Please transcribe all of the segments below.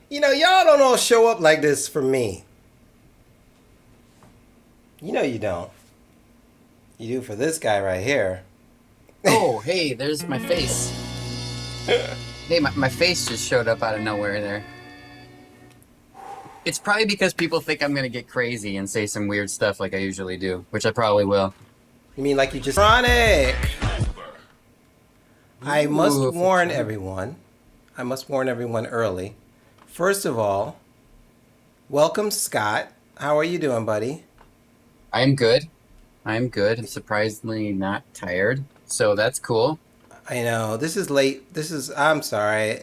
You know, y'all don't all show up like this for me. You know you don't. You do for this guy right here. Oh, hey, there's my face. Hey, my face just showed up out of nowhere there. It's probably because people think I'm going to get crazy and say some weird stuff like I usually do, which I probably will. You mean like you just... Chronic! I must warn everyone. I must warn everyone early. First of all, welcome, Scott. How are you doing, buddy? I'm good. I'm good. I'm surprisingly not tired, so that's cool. I know. This is late. I'm sorry.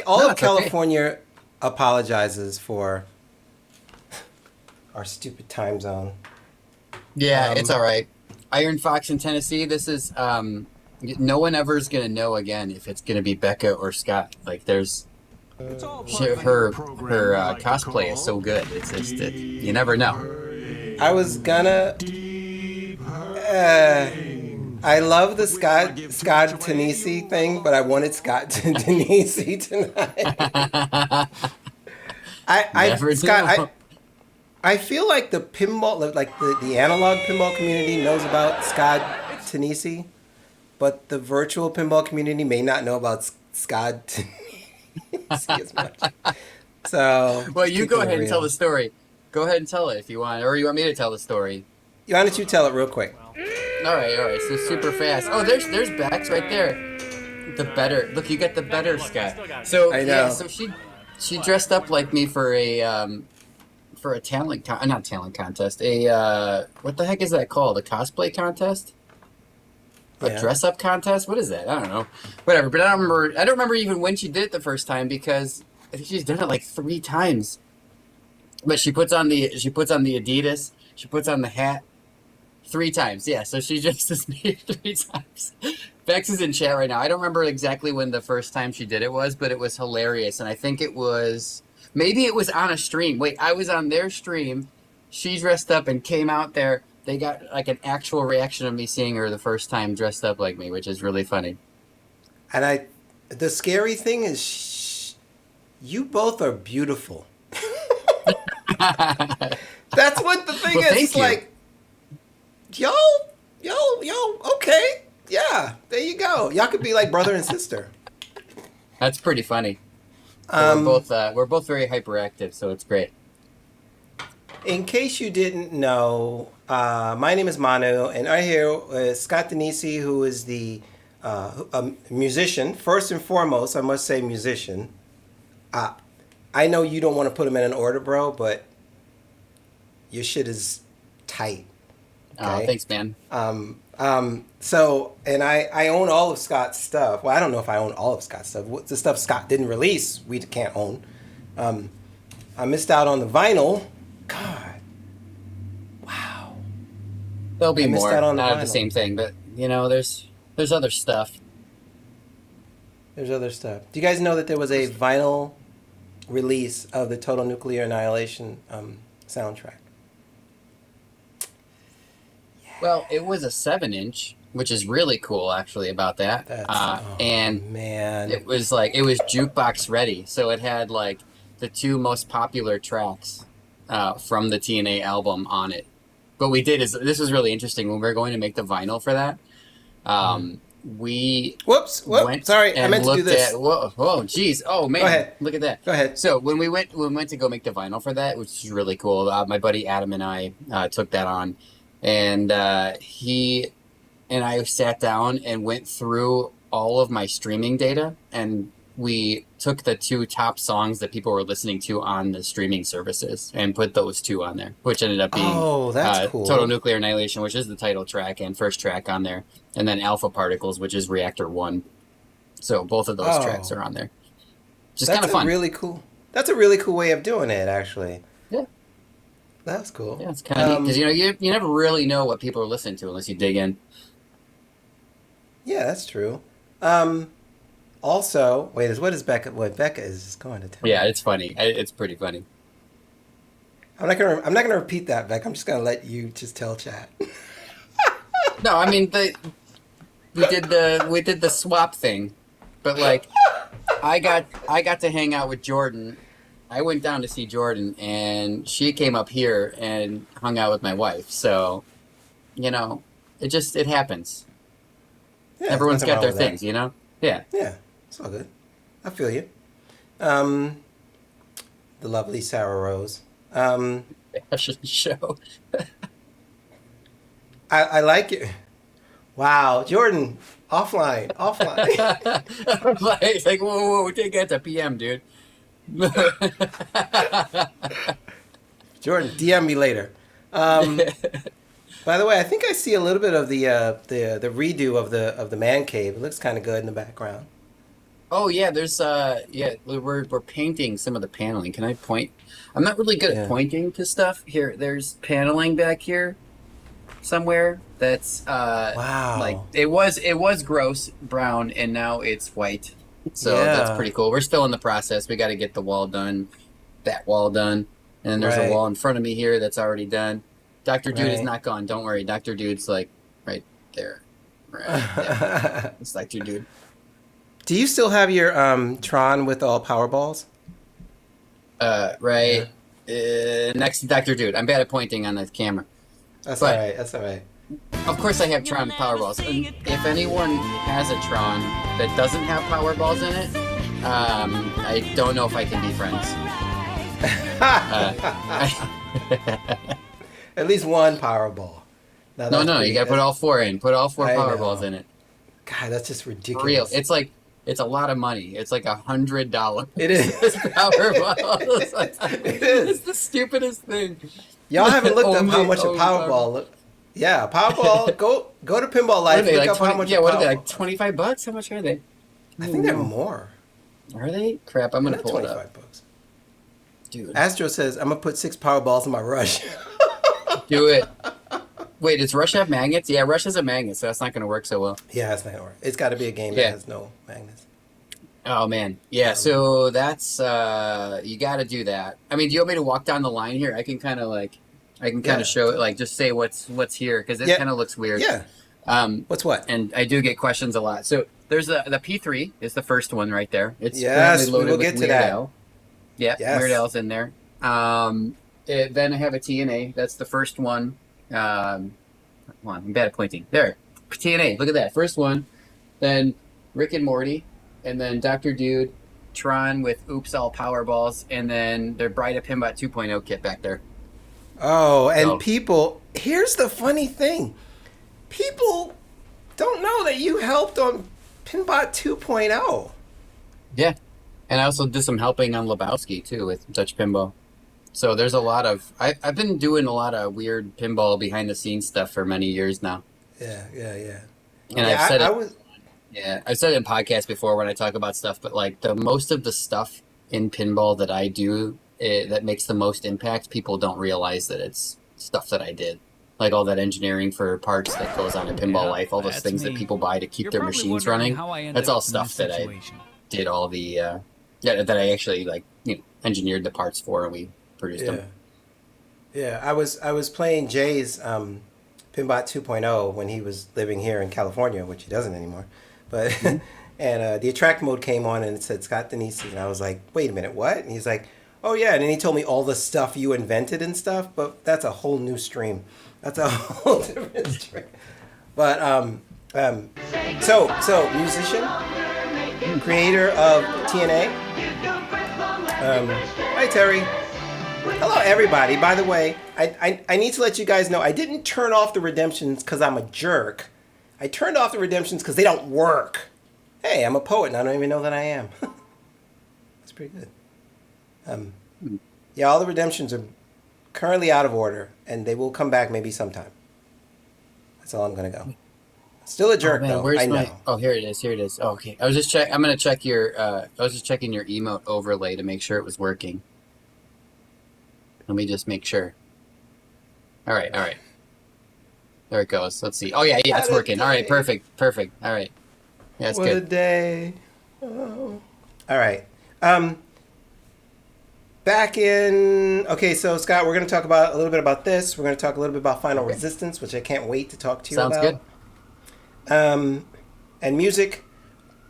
All of California apologizes for our stupid time zone. Yeah, it's all right. Iron Fox in Tennessee, this is... no one ever is going to know again if it's going to be Becca or Scott. Like, there's... her cosplay is so good. It's just... you never know. I was gonna... I love the Scott Danesi thing, but I wanted Scott Danesi tonight. I feel like the pinball, like the analog pinball community knows about Scott Danesi, but the virtual pinball community may not know about Scott Danesi as much. So, well, you go ahead and tell the story. Go ahead and tell it if you want, or you want me to tell the story? Why don't you tell it real quick? All right. So super fast. Oh, there's Bex right there. The better look. You got the better Scott. So I know. Yeah, so she dressed up like me for a talent not talent contest. What the heck is that called? A cosplay contest? A dress up contest? What is that? I don't know. Whatever. But I don't remember even when she did it the first time because I think she's done it like 3 times. But she puts on the Adidas. She puts on the hat 3 times. Yeah, so she just as me 3 times. Bex is in chat right now. I don't remember exactly when the first time she did it was, but it was hilarious. And I think maybe it was on a stream. Wait, I was on their stream. She dressed up and came out there. They got like an actual reaction of me seeing her the first time dressed up like me, which is really funny. And the scary thing is, you both are beautiful. That's what the thing is. It's like, yo, okay, yeah, there you go. Y'all could be like brother and sister. That's pretty funny. We're both very hyperactive, so it's great. In case you didn't know, my name is Manu, and I'm here with Scott Danesi, who is a musician. First and foremost, I must say musician. I know you don't want to put them in an order, bro, but your shit is tight. Okay? Oh, thanks, man. So, and I own all of Scott's stuff. Well, I don't know if I own all of Scott's stuff. The stuff Scott didn't release, we can't own. I missed out on the vinyl. God. Wow. There'll be more. Not the same thing, but, you know, there's other stuff. There's other stuff. Do you guys know that there was a vinyl release of the Total Nuclear Annihilation soundtrack? Yeah. Well, it was a 7-inch, which is really cool, actually, about that. Man, it was jukebox ready, so it had like the 2 most popular tracks from the TNA album on it. What we did is, this was really interesting when we were going to make the vinyl for that. We sorry, I meant to do this. Geez. Oh man, go ahead. Look at that. Go ahead. So when we went to go make the vinyl for that, which is really cool. My buddy Adam and I took that on, and he and I sat down and went through all of my streaming data, and we took the 2 top songs that people were listening to on the streaming services and put those 2 on there, which ended up being that's cool. Total Nuclear Annihilation, which is the title track and first track on there, and then Alpha Particles, which is Reactor 1. So both of those tracks are on there. Just kind of fun. That's a really cool way of doing it, actually. Yeah. That's cool. Yeah, it's kind of neat, because you never really know what people are listening to unless you dig in. Yeah, that's true. Also, what Becca is going to tell me. Yeah, it's funny. It's pretty funny. I'm not gonna repeat that, Becca. I'm just gonna let you just tell chat. No, I mean we did the swap thing, but like I got to hang out with Jordan. I went down to see Jordan, and she came up here and hung out with my wife. So, it happens. Yeah, Everyone's nothing got wrong their with that. things, Yeah. Yeah, it's all good. I feel you. The lovely Sarah Rose. Fashion show. I like it. Wow, Jordan, offline. It's like, whoa, take that to PM, dude. Jordan, DM me later. By the way, I think I see a little bit of the redo of the man cave. It looks kind of good in the background. Oh yeah, we're painting some of the paneling. Can I point? I'm not really good at pointing to stuff. Here, there's paneling back here somewhere that's Wow. like it was gross brown and now it's white. So that's pretty cool. We're still in the process. We got to get the wall done, that wall done, and then there's a wall in front of me here that's already done. Dr. Dude is not gone. Don't worry. Dr. Dude's like right there. Right there. It's Dr. Dude. Do you still have your Tron with all power balls? Right. Next to Dr. Dude. I'm bad at pointing on the camera. That's all right. That's all right. Of course I have Tron Powerballs. And if anyone has a Tron that doesn't have Powerballs in it, I don't know if I can be friends. At least one Powerball. No, you gotta put all four in. Put all four Powerballs in it. God, that's just ridiculous. For real. It's a lot of money. It's like $100. It is. Powerballs. It is. It's the stupidest thing. Y'all haven't looked up how much a Powerball. Yeah, Powerball. Go to Pinball Life. Look up how much. Yeah, what are they, like $25? How much are they? I think they're more. Are they? Crap, I'm gonna pull it up. $25. Dude. Astro says I'm gonna put 6 Powerballs in my Rush. Do it. Wait, does Rush have magnets? Yeah, Rush has a magnet, so that's not gonna work so well. Yeah, it's not gonna work. It's got to be a game that has no magnets. Oh man, yeah. So that's you got to do that. I mean, do you want me to walk down the line here? I can kind of show it, like just say what's here because it kind of looks weird. Yeah. What's what? And I do get questions a lot. So there's the P3 is the first one right there. It's yes, loaded we'll with get to Weird that. Al. Yeah, yes. Weird Al's in there. Then I have a TNA. That's the first one. Come on, I'm bad at pointing. There, TNA. Look at that first one. Then Rick and Morty, and then Dr. Dude, Tron with Oops All Powerballs, and then their Bride of Pinbot 2.0 kit back there. Oh, and people, here's the funny thing. People don't know that you helped on Pinbot 2.0. Yeah. And I also did some helping on Lebowski, too, with Dutch Pinball. So there's a lot of... I've been doing a lot of weird pinball behind-the-scenes stuff for many years now. Yeah. And I've said I've said it in podcasts before when I talk about stuff, but like the most of the stuff in pinball that I do that makes the most impact, people don't realize that it's stuff that I did. Like all that engineering for parts that goes on in Pinball Life, all those things that people buy to keep their machines running. That's all stuff that I did all the that I actually engineered the parts for and we produced them. Yeah, I was playing Jay's Pinbot 2.0 when he was living here in California, which he doesn't anymore. But and the attract mode came on and it said Scott Danesi, and I was like, wait a minute, what? And he's like, oh yeah, and then he told me all the stuff you invented and stuff, but that's a whole new stream. That's a whole different stream. But so musician, creator of TNA. Hi Terry. Hello everybody. By the way, I need to let you guys know I didn't turn off the redemptions because I'm a jerk. I turned off the redemptions because they don't work. Hey, I'm a poet and I don't even know that I am. That's pretty good. Yeah, all the redemptions are currently out of order, and they will come back maybe sometime. That's all I'm gonna go. Still a jerk though. I know. Oh, here it is. Oh, okay. I'm gonna check your. I was just checking your emote overlay to make sure it was working. Let me just make sure. All right. There it goes. Let's see. Oh yeah, it's working. All right, perfect. All right. Yeah, it's good. What a day. Oh. All right. Back in... Okay, so Scott, we're going to talk about a little bit about this. We're going to talk a little bit about Final Resistance, which I can't wait to talk to you about. Sounds good. and music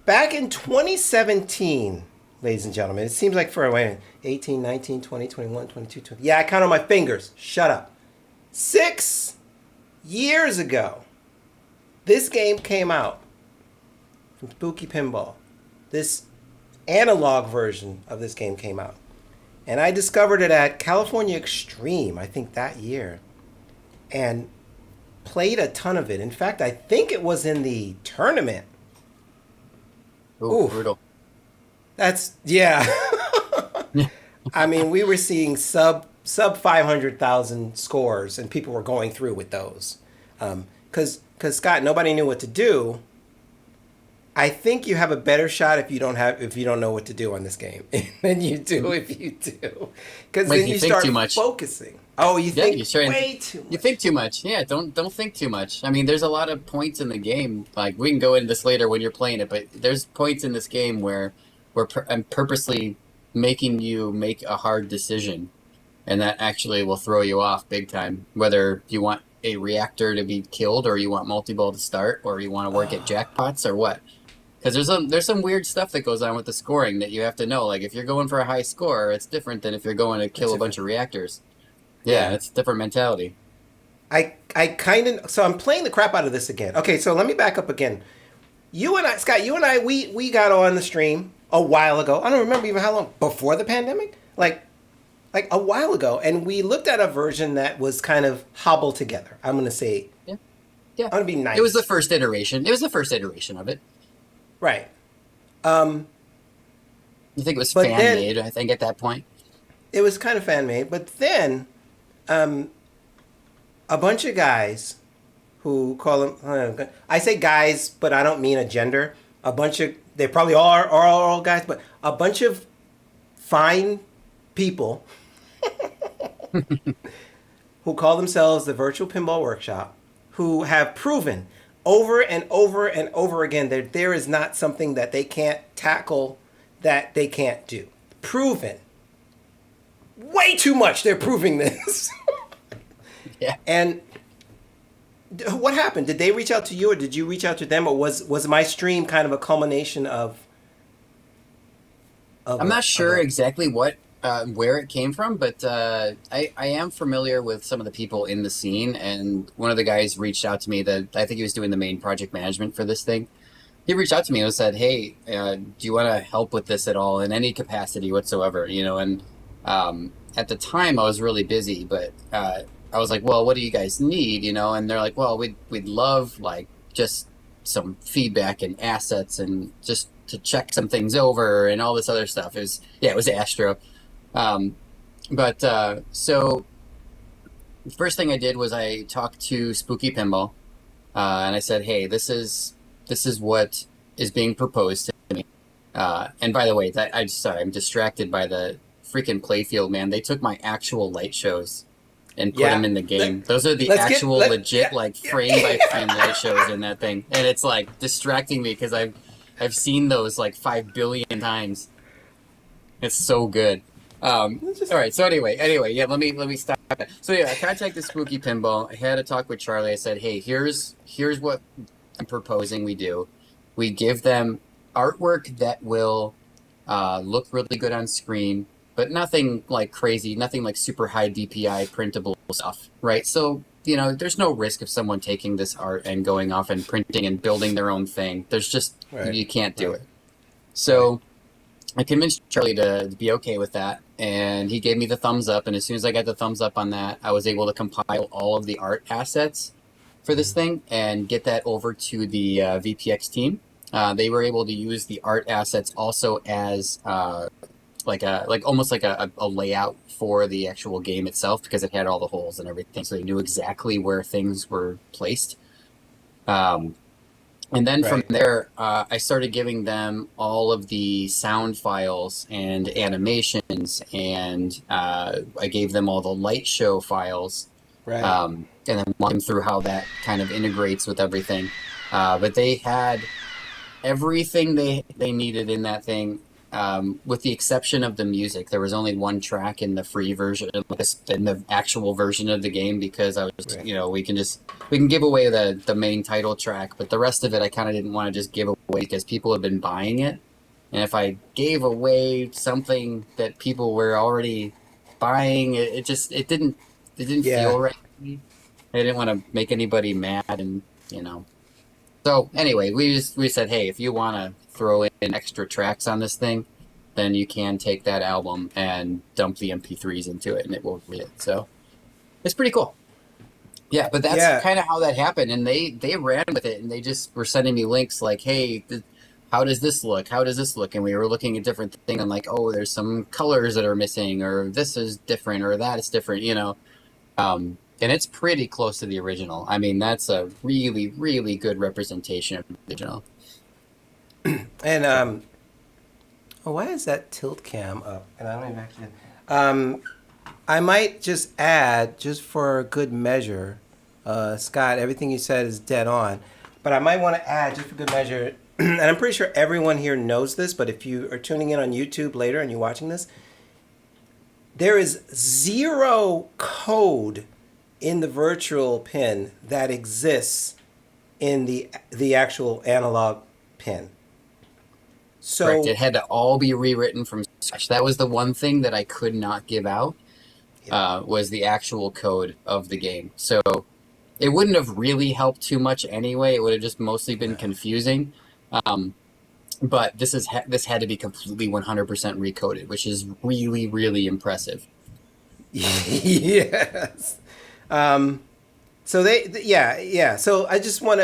back in 2017, ladies and gentlemen. It seems like for, wait, 18, 19, 20, 21, 22, 20. Yeah, I count on my fingers. Shut up. 6 years ago, this game came out from Spooky Pinball. This analog version of this game came out. And I discovered it at California Extreme, I think that year. And played a ton of it. In fact, I think it was in the tournament. Ooh, brutal. That's, yeah. I mean, we were seeing sub 500,000 scores, and people were going through with those. Because Scott, nobody knew what to do. I think you have a better shot if you don't know what to do on this game than you do if you do, because then you start focusing. Oh, you think way too much. You think too much. Yeah, don't think too much. I mean, there's a lot of points in the game. Like, we can go into this later when you're playing it, but there's points in this game where I'm purposely making you make a hard decision, and that actually will throw you off big time. Whether you want a reactor to be killed, or you want multi-ball to start, or you want to work at jackpots, or what. Because there's some weird stuff that goes on with the scoring that you have to know. Like, if you're going for a high score, it's different than if you're going to kill a bunch of reactors. Yeah, it's a different mentality. So I'm playing the crap out of this again. Okay, so let me back up again. Scott, we got on the stream a while ago. I don't remember even how long, before the pandemic? Like a while ago. And we looked at a version that was kind of hobbled together. I'm going to say. Yeah. I'm going to be nice. It was the first iteration. of it. Right. You think it was fan-made, I think, at that point? It was kind of fan-made. But then a bunch of guys who call them... I say guys, but I don't mean a gender. They probably are all guys, but a bunch of fine people who call themselves the Virtual Pinball Workshop, who have proven over and over and over again that there is not something that they can't tackle, that they can't do. Proven. Way too much they're proving this. Yeah. And what happened? Did they reach out to you, or did you reach out to them, or was my stream kind of a culmination of I'm not sure exactly where it came from, but I am familiar with some of the people in the scene, and one of the guys reached out to me that I think he was doing the main project management for this thing. He reached out to me and said, "Hey, do you want to help with this at all in any capacity whatsoever?" And at the time I was really busy, but I was like, "Well, what do you guys need?" And they're like, "Well, we'd love like just some feedback and assets and just to check some things over and all this other stuff." It was Astro. So the first thing I did was I talked to Spooky Pinball, and I said, "Hey, this is what is being proposed to me." And by the way, I'm distracted by the freaking playfield, man. They took my actual light shows and put them in the game. Those are the actual legit frame by frame light shows in that thing, and it's like distracting me because I've seen those like 5 billion times. It's so good. All right. So anyway, yeah. Let me stop. So yeah, I contacted Spooky Pinball. I had a talk with Charlie. I said, "Hey, here's what I'm proposing we do. We give them artwork that will look really good on screen, but nothing like crazy, nothing like super high DPI printable stuff, right? So there's no risk of someone taking this art and going off and printing and building their own thing. There's just you can't do it. So." I convinced Charlie to be okay with that, and he gave me the thumbs up, and as soon as I got the thumbs up on that, I was able to compile all of the art assets for this thing and get that over to the VPX team. They were able to use the art assets also as almost like a layout for the actual game itself, because it had all the holes and everything, so they knew exactly where things were placed. And then from there, I started giving them all of the sound files and animations, and I gave them all the light show files, and then walked them through how that kind of integrates with everything. But they had everything they needed in that thing. with the exception of the music. There was only one track in the free version, in the actual version of the game, because I was, Right. you know, we can give away the main title track, but the rest of it I kind of didn't want to just give away because people have been buying it, and if I gave away something that people were already buying, it didn't Yeah. feel right to me. I didn't want to make anybody mad, and you know. So anyway, we said, hey, if you want to throw in extra tracks on this thing, then you can take that album and dump the MP3s into it, and it will read it. So it's pretty cool. Yeah, but that's Yeah. kind of how that happened, and they ran with it, and they just were sending me links like, hey, how does this look? How does this look? And we were looking at different things, and like, oh, there's some colors that are missing, or this is different, or that is different, you know. And it's pretty close to the original. I mean, that's a really, really good representation of the original. And oh, why is that tilt cam up? And I don't even actually. I might just add, just for good measure, Scott. Everything you said is dead on, but I might want to add, just for good measure. And I'm pretty sure everyone here knows this, but if you are tuning in on YouTube later and you're watching this, there is zero code in the virtual pin that exists in the actual analog pin. So Correct. It had to all be rewritten from scratch. That was the one thing that I could not give out, was the actual code of the game. So it wouldn't have really helped too much anyway. It would have just mostly been confusing. But this had to be completely 100% recoded, which is really, really impressive. Yes. So yeah. So I just want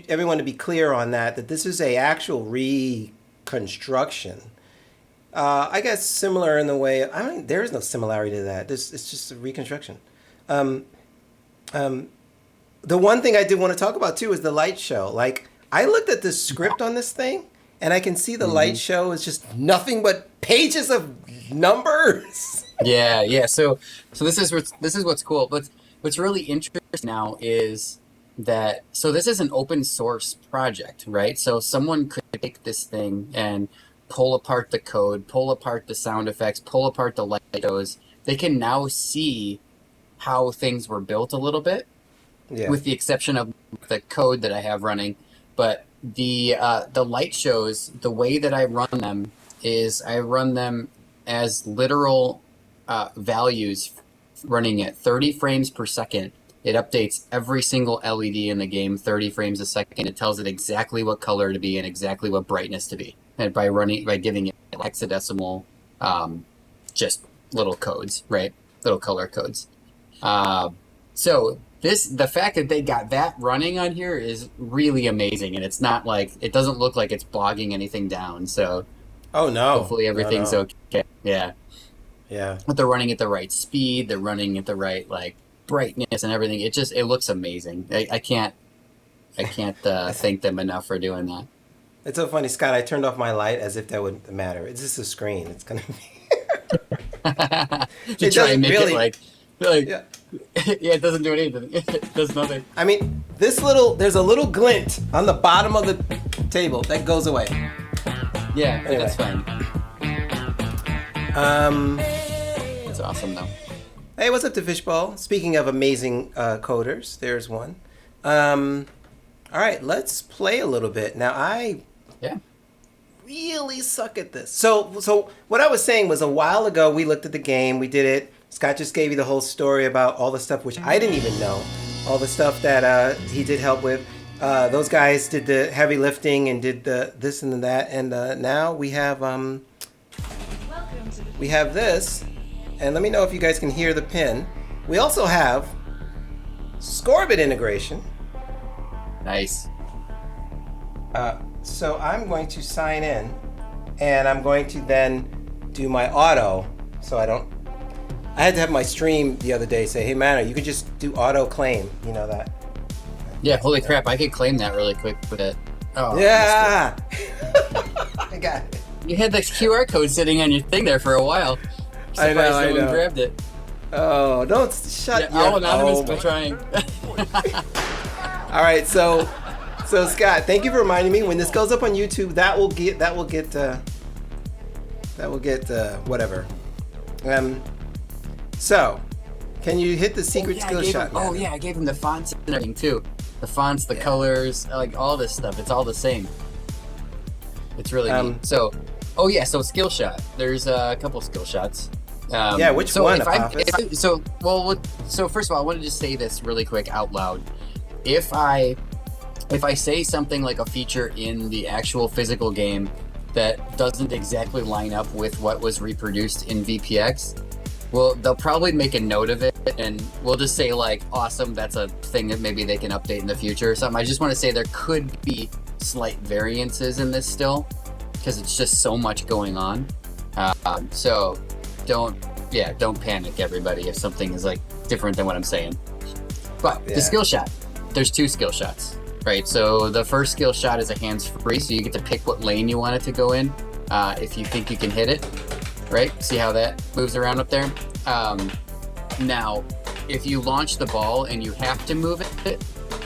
everyone to be clear on that this is a actual reconstruction. I guess similar in the way. I mean, there is no similarity to that. It's just a reconstruction. The one thing I did want to talk about too is the light show. Like, I looked at the script on this thing, and I can see the light show is just nothing but pages of numbers. Yeah. So this is what's cool. But what's really interesting now is that, so this is an open source project, right? So someone could take this thing and pull apart the code, pull apart the sound effects, pull apart the light shows. They can now see how things were built a little bit, with the exception of the code that I have running. But the light shows, the way that I run them is I run them as literal values, running at 30 frames per second. It updates every single LED in the game 30 frames a second. It tells it exactly what color to be and exactly what brightness to be. And by giving it hexadecimal, just little codes, right? Little color codes. So the fact that they got that running on here is really amazing, and it's not like, it doesn't look like it's bogging anything down. So, Oh no! hopefully everything's okay. Yeah. But they're running at the right speed. They're running at the right brightness and everything. It looks amazing. I can't thank them enough for doing that. It's so funny, Scott. I turned off my light as if that wouldn't matter. It's just a screen. It's gonna be. You try and make it yeah. Yeah, it doesn't do anything. It does nothing. I mean, there's a little glint on the bottom of the table that goes away. Yeah, Anyway. That's fine. It's awesome though. Hey, what's up to Fishbowl? Speaking of amazing coders, there's one. All right, let's play a little bit. Now, I really suck at this. So what I was saying was, a while ago we looked at the game, we did it. Scott just gave you the whole story about all the stuff which I didn't even know, all the stuff that he did help with. Those guys did the heavy lifting and did the this and that, and now we have this. And let me know if you guys can hear the pin. We also have Scorbit integration. Nice. So I'm going to sign in, and I'm going to then do my auto. So I had to have my stream the other day say, hey, Manu, you could just do auto claim. You know that? Yeah, holy crap, I could claim that really quick with it. Oh, yeah! I got it. You had the QR code sitting on your thing there for a while. I know. No one grabbed it. Oh, don't shut your anonymous by trying. All right, so Scott, thank you for reminding me. When this goes up on YouTube, that will get That will get whatever. So, can you hit the secret skill shot? I gave him the fonts and everything too. The fonts, the colors, like all this stuff. It's all the same. It's really neat. So skill shot. There's a couple skill shots. Which one? So first of all, I want to just say this really quick out loud. If I say something like a feature in the actual physical game that doesn't exactly line up with what was reproduced in VPX, well, they'll probably make a note of it, and we'll just say like, awesome, that's a thing that maybe they can update in the future or something. I just want to say there could be slight variances in this still, because it's just so much going on. So don't panic, everybody, if something is like different than what I'm saying. But the skill shot, there's 2 skill shots, right? So the first skill shot is a hands-free, so you get to pick what lane you want it to go in, if you think you can hit it. Right? See how that moves around up there? Now, if you launch the ball and you have to move it,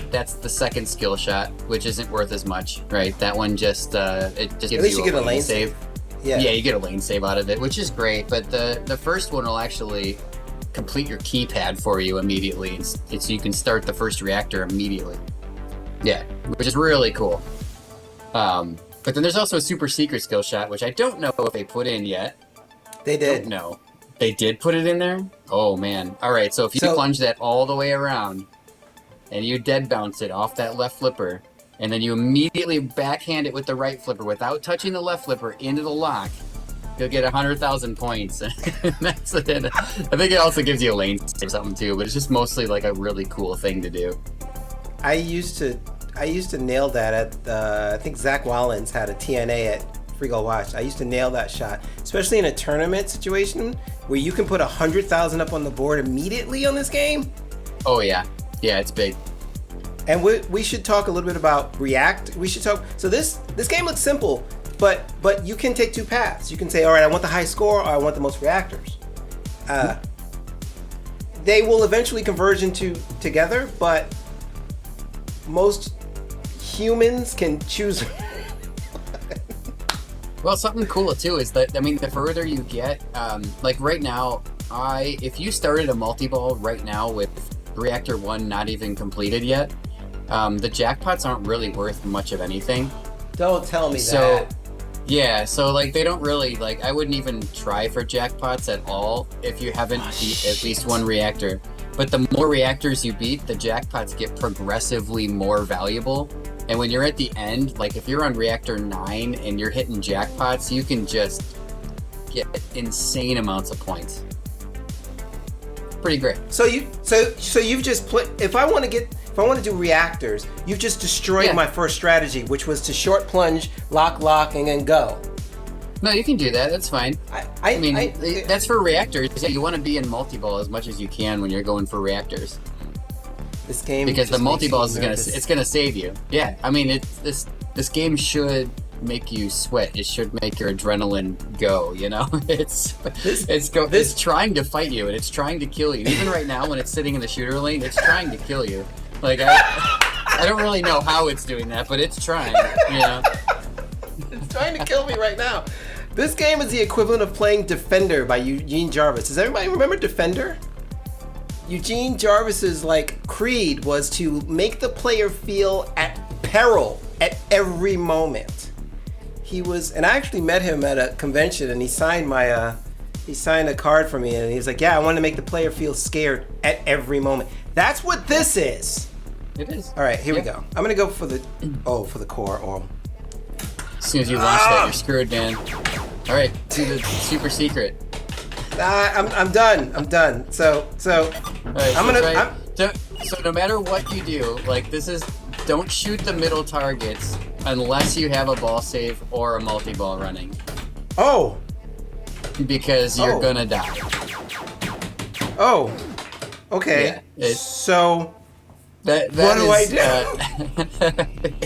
that's the second skill shot, which isn't worth as much, right? That one just gives you a lane save. Yeah, you get a lane save out of it, which is great. But the first one will actually complete your keypad for you immediately, so you can start the first reactor immediately. Yeah, which is really cool. But then there's also a super secret skill shot, which I don't know if they put in yet. They did. No. They did put it in there? Oh, man. All right, so if you plunge that all the way around and you dead bounce it off that left flipper, and then you immediately backhand it with the right flipper without touching the left flipper into the lock, you'll get 100,000 points. That's it. I think it also gives you a lane or something too, but it's just mostly like a really cool thing to do. I used to nail that at I think Zach Wallens had a TNA at Free Gold Watch. I used to nail that shot, especially in a tournament situation where you can put 100,000 up on the board immediately on this game. Oh yeah, it's big. And we should talk a little bit about React. We should talk. So this game looks simple, but you can take 2 paths. You can say, all right, I want the high score, or I want the most reactors. They will eventually converge together, but most humans can choose. Well, something cool too is that, I mean, the further you get, like right now, if you started a multi-ball right now with Reactor 1 not even completed yet, the jackpots aren't really worth much of anything. Don't tell me that. Yeah, so like they don't really, like, I wouldn't even try for jackpots at all if you haven't beat at least 1 reactor. But the more reactors you beat, the jackpots get progressively more valuable. And when you're at the end, like if you're on Reactor 9 and you're hitting jackpots, you can just get insane amounts of points. Pretty great. So you've just if I want to do reactors, you've just destroyed my first strategy, which was to short plunge, lock, and then go. No, you can do that. That's fine. I mean, that's for reactors. You want to be in multi-ball as much as you can when you're going for reactors. This game, because the multi-balls is gonna save you. Yeah, I mean, this game should make you sweat. It should make your adrenaline go. You know, it's trying to fight you and it's trying to kill you. Even right now, when it's sitting in the shooter lane, it's trying to kill you. Like I don't really know how it's doing that, but it's trying. You know, it's trying to kill me right now. This game is the equivalent of playing Defender by Eugene Jarvis. Does everybody remember Defender? Eugene Jarvis's creed was to make the player feel at peril at every moment. And I actually met him at a convention, and he signed a card for me, and he was like, "Yeah, I want to make the player feel scared at every moment." That's what this is. It is. All right, here we go. I'm gonna go for the core. As soon as you launch that, you're screwed, man. All right, do the super secret. I'm done. So right, so no matter what you do, don't shoot the middle targets unless you have a ball save or a multi-ball running. Oh. Because you're gonna die. Oh. Okay. Yeah, so what do I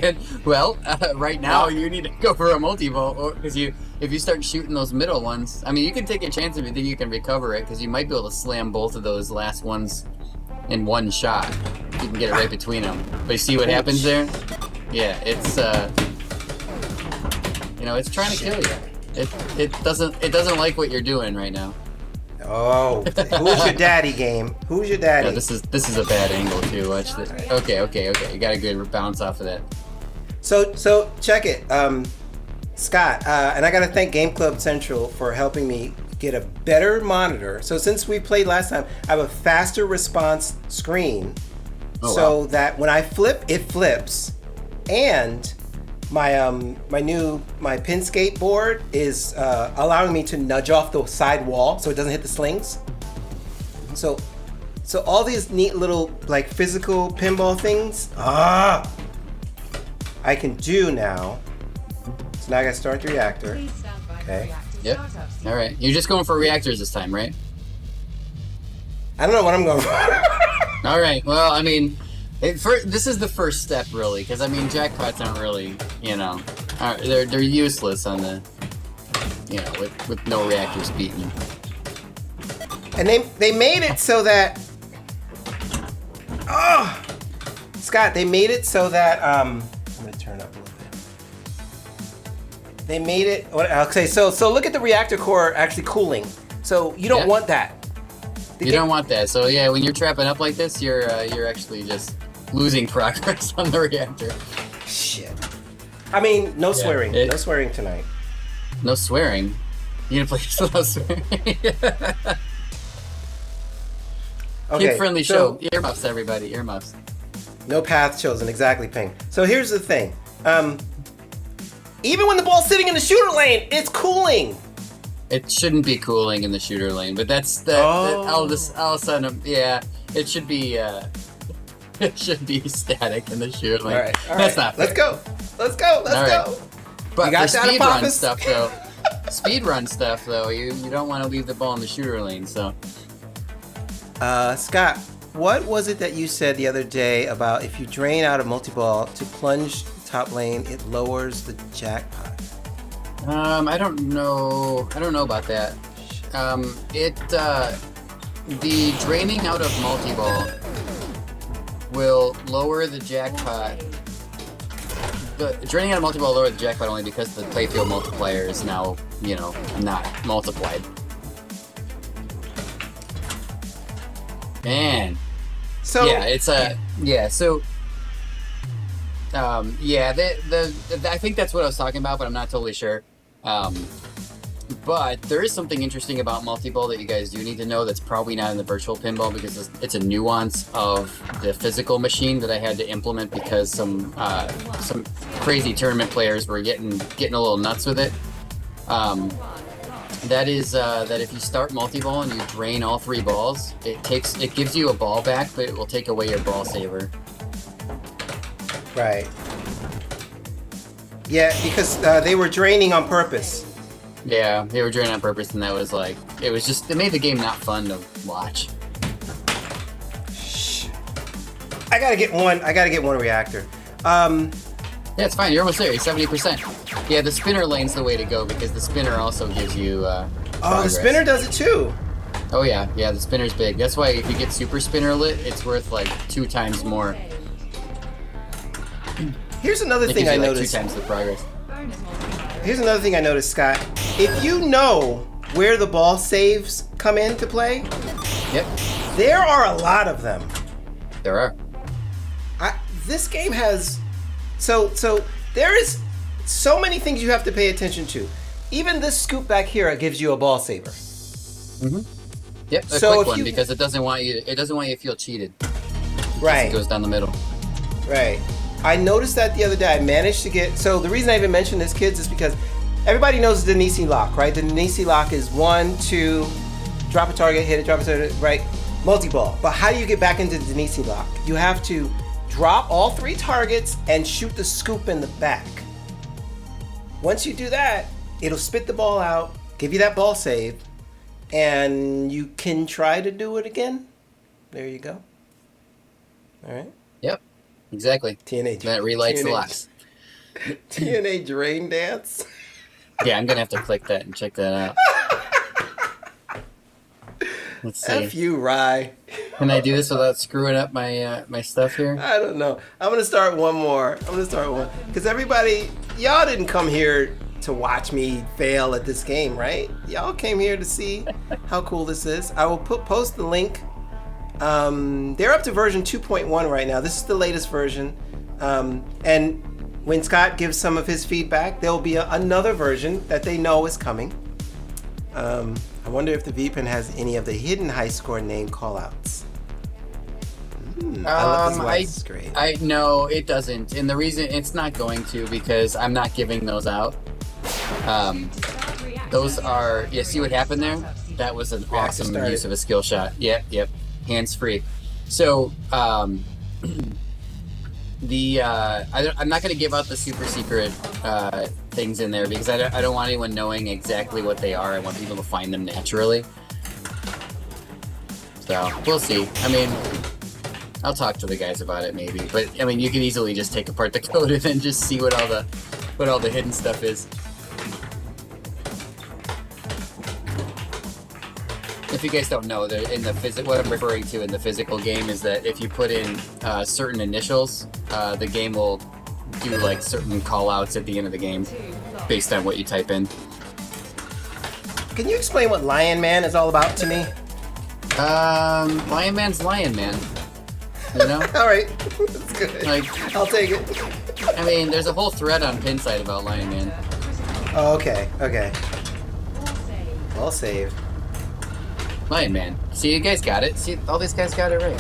do? Well, right now you need to go for a multi-ball, because if you start shooting those middle ones, I mean, you can take a chance if you think you can recover it, because you might be able to slam both of those last ones in one shot. You can get it right between them. But you see what happens there? Yeah, it's it's trying to kill you. It doesn't like what you're doing right now. Oh, who's your daddy game? Who's your daddy? Yeah, this is a bad angle too. Watch this. Okay. You got a good bounce off of that. So check it, Scott, and I gotta thank Game Club Central for helping me get a better monitor. So since we played last time, I have a faster response screen, that when I flip, it flips, and my pin skateboard is allowing me to nudge off the side wall so it doesn't hit the slings. So all these neat little like physical pinball things I can do now. So now I gotta start the reactor. Okay. Yep. All right. You're just going for reactors this time, right? I don't know what I'm going for. All right. Well, I mean, this is the first step, really, because I mean, jackpots aren't really, they're useless on the, with no reactors beating. And they made it so that, Scott, they made it so that I'm gonna turn up a little bit. They made it. Okay, so look at the reactor core actually cooling. So you don't want that. You don't want that. So yeah, when you're trapping up like this, you're actually just losing progress on the reactor. Shit. I mean, no swearing. No swearing tonight. No swearing. You gonna play this without swearing? Okay, kid-friendly show. Earmuffs, everybody. Earmuffs. No path chosen. Exactly, Ping. So here's the thing. Even when the ball's sitting in the shooter lane, it's cooling. It shouldn't be cooling in the shooter lane, but that's all of a sudden, it should be static in the shooter lane. All right. That's not fair. Let's go. But for speedrun stuff though, you don't want to leave the ball in the shooter lane. So, Scott, what was it that you said the other day about if you drain out a multi-ball to plunge top lane, it lowers the jackpot? I don't know about that. The draining out of multi-ball will lower the jackpot. The draining out of multi-ball will lower the jackpot only because the playfield multiplier is now, not multiplied. Man. So yeah, it's I think that's what I was talking about, but I'm not totally sure. But there is something interesting about multi-ball that you guys do need to know that's probably not in the virtual pinball, because it's a nuance of the physical machine that I had to implement because some crazy tournament players were getting a little nuts with it. That is that if you start multi-ball and you drain all 3 balls, it gives you a ball back, but it will take away your ball saver. Right. Yeah, because they were draining on purpose. Yeah, they were draining on purpose, and that was like, it made the game not fun to watch. Shh. I gotta get one reactor. Yeah, it's fine. You're almost there. You're 70%. Yeah, the spinner lane's the way to go because the spinner also gives you progress. The spinner does it too. Oh yeah, the spinner's big. That's why if you get super spinner lit, it's worth like 2 times more. Here's another thing I noticed. 2 times the progress. Here's another thing I noticed, Scott. If you know where the ball saves come into play, yep, there are a lot of them. There are. This game has so there is so many things you have to pay attention to. Even this scoop back here gives you a ball saver. Mm-hmm. Yep, a quick one because it doesn't want you to feel cheated. Right. It goes down the middle. Right. I noticed that the other day. I managed to get. So the reason I even mentioned this, kids, is because everybody knows the Danesi lock, right? The Danesi lock is 1, 2, drop a target, hit it, drop a target, right? Multi-ball. But how do you get back into the Danesi lock? You have to drop all 3 targets and shoot the scoop in the back. Once you do that, it'll spit the ball out, give you that ball save, and you can try to do it again. There you go. All right. Yep. Exactly. TNA. That relights the locks. TNA drain dance. Yeah, I'm gonna have to click that and check that out. Let's see. F you, Rye. Can I do this without screwing up my my stuff here? I don't know. I'm gonna start one more. Because everybody, y'all didn't come here to watch me fail at this game, right? Y'all came here to see how cool this is. I will post the link. They're up to version 2.1 right now. This is the latest version. And when Scott gives some of his feedback, there will be another version that they know is coming. I wonder if the VPN has any of the hidden high score name callouts. I love this license grade. No, it doesn't. And the reason it's not going to, because I'm not giving those out. Those are, see what happened there? That was an awesome use of a skill shot. Yep. Hands free. So, I'm not going to give out the super secret things in there because I don't want anyone knowing exactly what they are. I want people to find them naturally. So, we'll see. I mean, I'll talk to the guys about it maybe, but I mean, you can easily just take apart the code and then just see what all the hidden stuff is. If you guys don't know, in the what I'm referring to in the physical game is that if you put in certain initials, the game will do like certain call-outs at the end of the game based on what you type in. Can you explain what Lion Man is all about to me? Lion Man's Lion Man. You know? All right, that's good. Like, I'll take it. I mean, there's a whole thread on Pinside about Lion Man. Oh, okay. Well saved. Lion Man. See, you guys got it. See, all these guys got it right.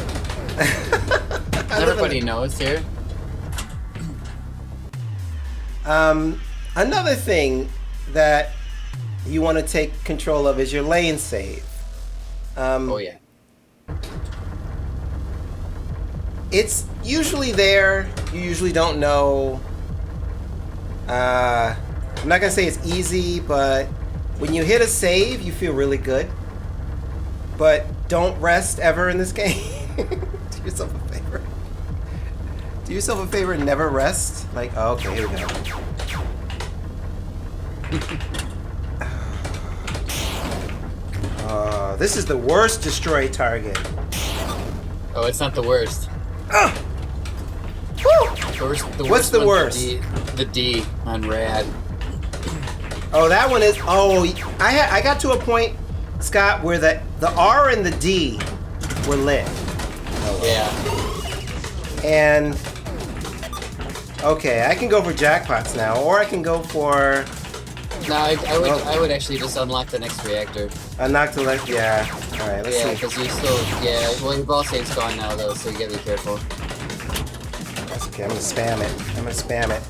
Everybody knows here. Another thing that you want to take control of is your lane save. Oh yeah. It's usually there. You usually don't know. I'm not gonna say it's easy, but when you hit a save, you feel really good. But don't rest ever in this game. Do yourself a favor. Do yourself a favor and never rest. Like, oh, okay, here we go. This is the worst destroy target. Oh, it's not the worst. What's the worst? The D on Rad. Oh, that one is. Oh, I got to a point, Scott, where the R and the D were lit. Oh, yeah. And okay, I can go for jackpots now, or I can go for. No, I would actually just unlock the next reactor. Unlock the left, yeah. All right, let's see. Yeah, because you still, well, your ball save's gone now though, so you gotta be careful. That's okay. I'm gonna spam it.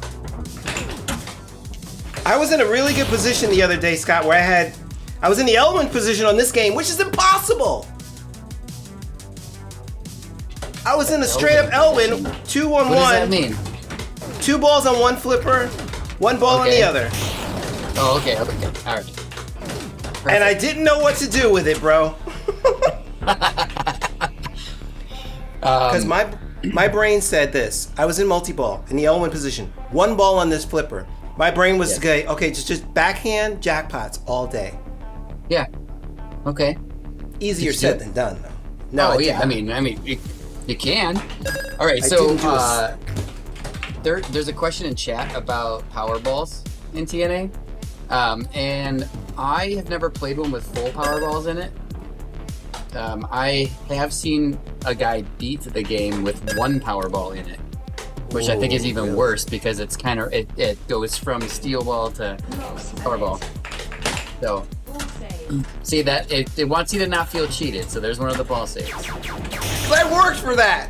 I was in a really good position the other day, Scott, where I was in the element position on this game, which is impossible. I was in a straight up Elwin, 2-on-1. What does that mean? 2 balls on one flipper, 1 ball on the other. Oh, okay, alright. And I didn't know what to do with it, bro. Because my brain said this. I was in multi-ball, in the L1 position. 1 ball on this flipper. My brain was okay, just backhand jackpots all day. Yeah. Okay. Easier said than done, though. No, I mean, you can. All right, so there's a question in chat about power balls in TNA, and I have never played one with full power balls in it. I have seen a guy beat the game with 1 power ball in it, which I think is even worse because it's kind of it goes from steel ball to power ball. So see that it wants you to not feel cheated. So there's one of the ball saves. That worked for that.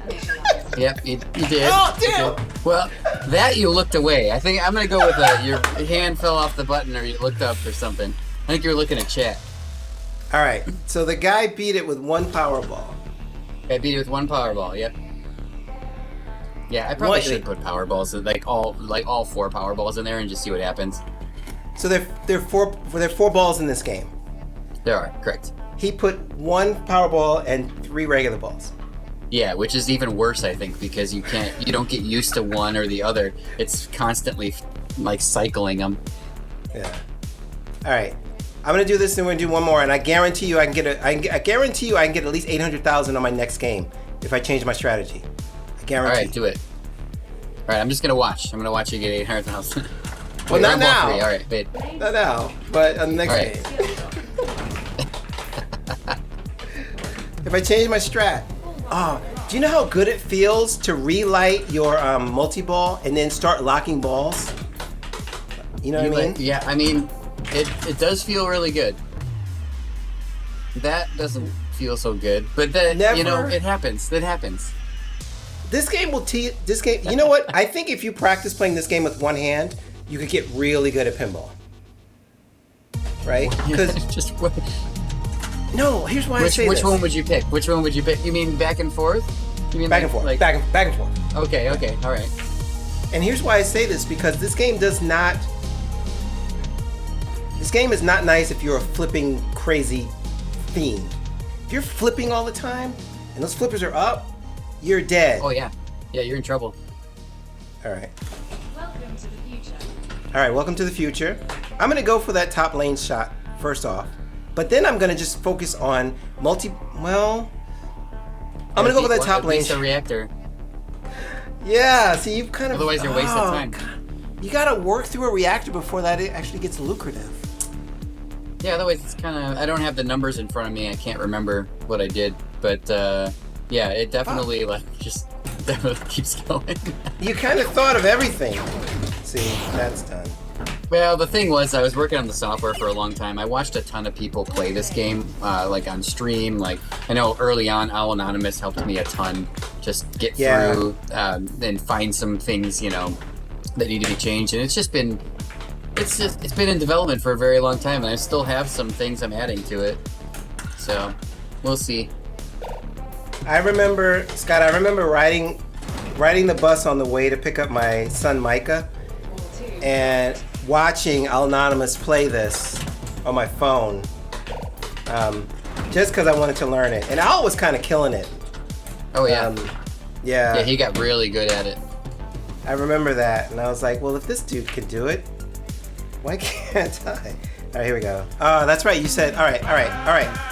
Yep, you did. Oh damn! Well, that you looked away. I think I'm gonna go with your hand fell off the button or you looked up or something. I think you were looking at chat. All right, so the guy beat it with 1 power ball. I beat it with 1 power ball. Yep. Yeah, I probably should put power balls, like all 4 power balls in there, and just see what happens. So there are 4 balls in this game. There are, correct. He put 1 power ball and 3 regular balls. Yeah, which is even worse, I think, because you don't get used to one or the other. It's constantly like cycling them. Yeah. All right. I'm gonna do this, and we're gonna do one more, and I guarantee you I can get at least 800,000 on my next game if I change my strategy. I guarantee. All right, do it. All right, I'm just gonna watch. I'm gonna watch you get 800,000. Well, not now. All right, wait. Not now, but on the next Right. game. If I change my strat. Oh, do you know how good it feels to relight your multi-ball and then start locking balls? You know what I mean? Yeah, I mean, it does feel really good. That doesn't feel so good, but then you know, it happens. It happens. This game will this game. You know what? I think if you practice playing this game with one hand, you could get really good at pinball. Right? Because just what? No, here's why I say this. Which one would you pick? Which one would you pick? You mean back and forth? You mean back and forth? Back and forth. Okay, all right. And here's why I say this, because this game does not. This game is not nice if you're a flipping crazy fiend. If you're flipping all the time and those flippers are up, you're dead. Oh yeah, you're in trouble. All right. Welcome to the future. All right, welcome to the future. I'm gonna go for that top lane shot first off, but then I'm gonna just focus on Well, I'm gonna go for that top lane. At least a reactor. Yeah. See, you've kind of. Otherwise, you're wasting time. You gotta work through a reactor before that it actually gets lucrative. Yeah, otherwise it's kind of. I don't have the numbers in front of me. I can't remember what I did, but yeah, it definitely just definitely keeps going. You kind of thought of everything. See, that's done. Well, the thing was, I was working on the software for a long time. I watched a ton of people play this game, like on stream. Like I know early on, Owl Anonymous helped me a ton, just get through and find some things, you know, that need to be changed. And it's been in development for a very long time, and I still have some things I'm adding to it. So we'll see. I remember, Scott. I remember riding the bus on the way to pick up my son Micah, and watching Anonymous play this on my phone, just because I wanted to learn it. And Al was kind of killing it. Oh yeah. Yeah, he got really good at it. I remember that, and I was like, well, if this dude could do it, why can't I? All right, here we go. Oh, that's right. You said, all right.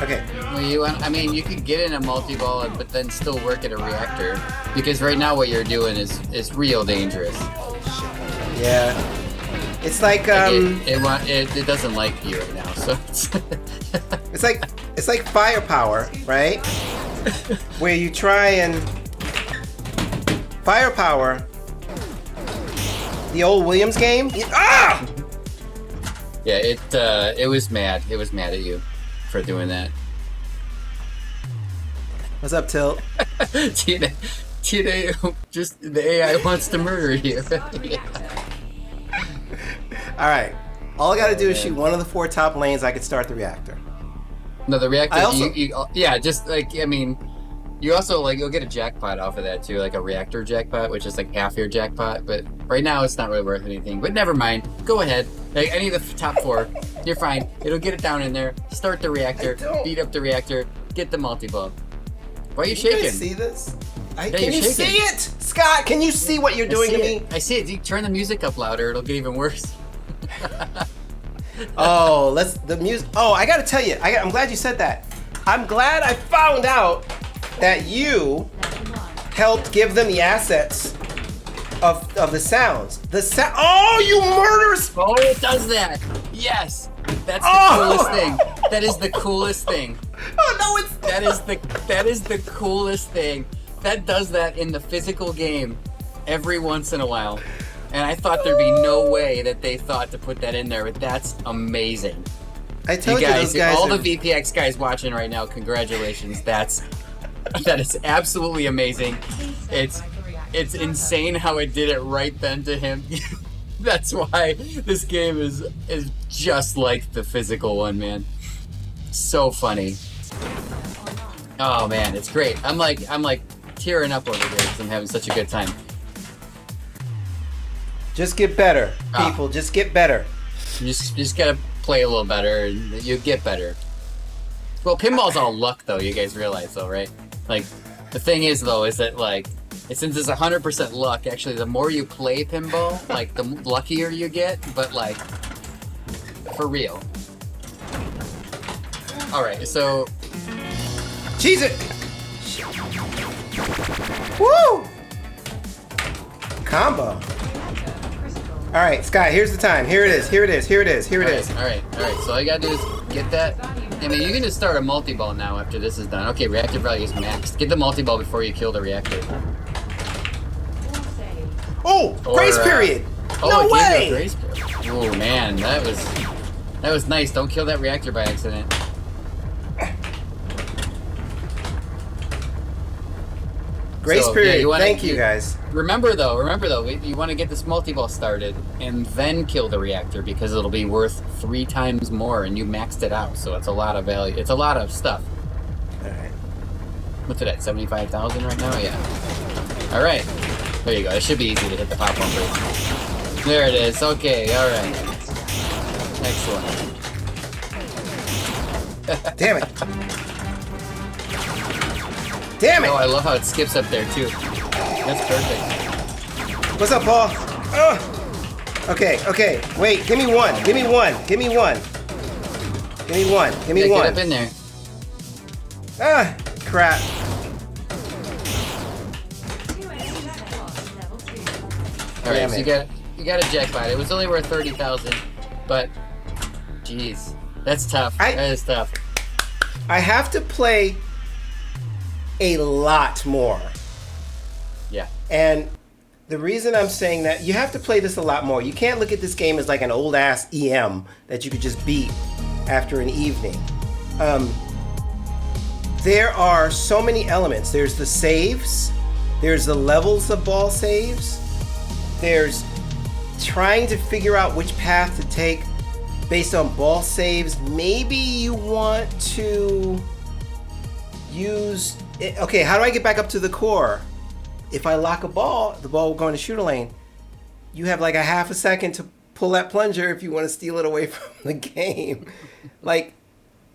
Okay. Well, you could get in a multi-ball, but then still work at a reactor, because right now what you're doing is real dangerous. Yeah. It's like it doesn't like you right now, so it's like firepower, right? Where you try and firepower, the old Williams game. Yeah, it was mad. It was mad at you for doing that. What's up, Tilt? TNA, just the AI wants to murder you. Yeah. All right. All I got to do is shoot one of the 4 top lanes. I could start the reactor. No, the reactor. I also, just like you also you'll get a jackpot off of that too, like a reactor jackpot, which is like half your jackpot. But right now it's not really worth anything. But never mind. Go ahead. Like any of the top 4, you're fine. It'll get it down in there. Start the reactor. Beat up the reactor. Get the multi-ball. Why are you shaking? Can you see this? Yeah, can you see it, Scott? Can you see what you're doing to me? I see it. You turn the music up louder. It'll get even worse. Oh, the music. Oh, I gotta tell you, I'm glad you said that. I'm glad I found out that you helped give them the assets of the sounds. Oh, you murderous! Oh, it does that. Yes, that's the coolest thing. That is the coolest thing. Oh no, that is the coolest thing. That does that in the physical game every once in a while. And I thought there'd be no way that they thought to put that in there, but that's amazing. I told you those guys all the VPX guys watching right now, congratulations. That is absolutely amazing. It's insane how it did it right then to him. That's why this game is just like the physical one, man. So funny. Oh man, it's great. I'm like tearing up over here because I'm having such a good time. Just get better, people. Just get better. You just gotta play a little better, and you get better. Well, pinball's all luck, though. You guys realize, though, right? Like, the thing is, though, is that since it's 100% luck, actually, the more you play pinball, the luckier you get. But for real. All right, so. Cheese it. Woo! Combo. All right, Scott. Here's the time. Here it is. Here it is. Here it is. Here it is. All right. So all you gotta do is get that. I mean, you can just start a multi-ball now after this is done. Okay, reactor value is maxed. Get the multi-ball before you kill the reactor. Oh, grace period. No it way. gave you a grace period. Oh man, that was nice. Don't kill that reactor by accident. Grace period. Yeah, Thank you guys. Remember though, you want to get this multi-ball started and then kill the reactor because it'll be worth 3 times more, and you maxed it out, so it's a lot of value. It's a lot of stuff. All right. What's it at? 75,000 right now? Yeah. All right. There you go. It should be easy to hit the pop bumper. There it is. Okay. All right. Excellent. Damn it. Damn it. Oh, I love how it skips up there too. That's perfect. What's up, Paul? Okay. Wait. Give me one. Give me one. Give me one. Give me one. Give me one. Get up in there. Ah, crap. All right, Damn so it. you got a jackpot. It was only worth 30,000, but jeez, that's tough. That is tough. I have to play a lot more. Yeah. And the reason I'm saying that, you have to play this a lot more. You can't look at this game as like an old ass EM that you could just beat after an evening. There are so many elements. There's the saves. There's the levels of ball saves. There's trying to figure out which path to take based on ball saves. Maybe you want to use... Okay, how do I get back up to the core? If I lock a ball, the ball will go in the shooter lane. You have like a half a second to pull that plunger if you want to steal it away from the game. Like,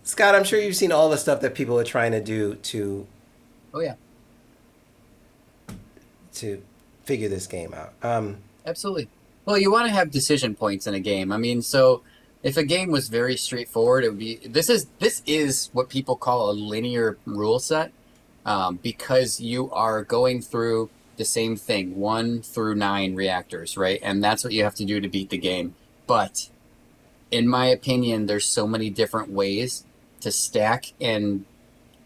Scott, I'm sure you've seen all the stuff that people are trying to do to... Oh, yeah. To figure this game out. Absolutely. Well, you want to have decision points in a game. I mean, so if a game was very straightforward, it would be... This is what people call a linear rule set. Because you are going through the same thing, 1 through 9 reactors, right? And that's what you have to do to beat the game. But in my opinion, there's so many different ways to stack and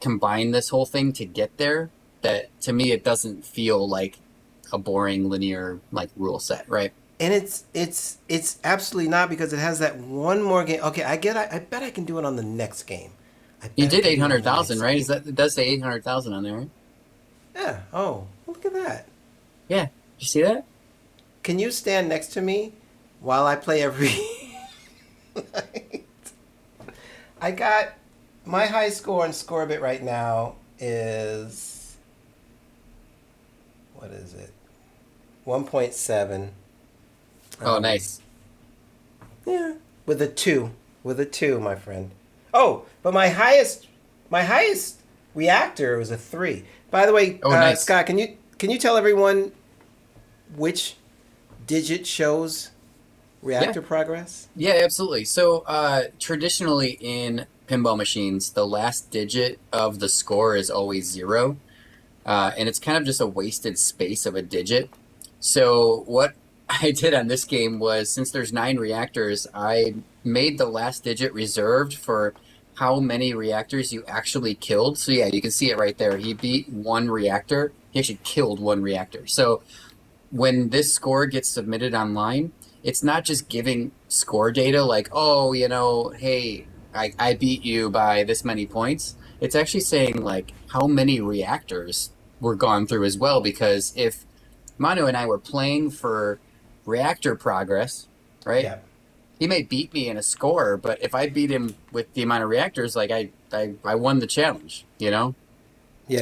combine this whole thing to get there that to me it doesn't feel like a boring linear like rule set, right? And it's absolutely not, because it has that one more game. Okay, I bet I can do it on the next game. You did 800,000, right? It does say 800,000 on there, right? Yeah. Oh, look at that. Yeah. Did you see that? Can you stand next to me while I play every night? I got my high score on Scorebit right now is, what is it? 1.7. Oh, nice. Yeah, with a 2, my friend. Oh, but my highest reactor was a 3. By the way, nice. Scott, can you tell everyone which digit shows reactor progress? Yeah, absolutely. So traditionally in pinball machines, the last digit of the score is always 0. And it's kind of just a wasted space of a digit. So what I did on this game was, since there's 9 reactors, I made the last digit reserved for how many reactors you actually killed. So yeah, you can see it right there. He beat 1 reactor. He actually killed 1 reactor. So when this score gets submitted online, it's not just giving score data like, oh, hey, I beat you by this many points. It's actually saying like how many reactors were gone through as well, because if Manu and I were playing for reactor progress, right? Yeah. He may beat me in a score, but if I beat him with the amount of reactors, like I won the challenge, Yeah.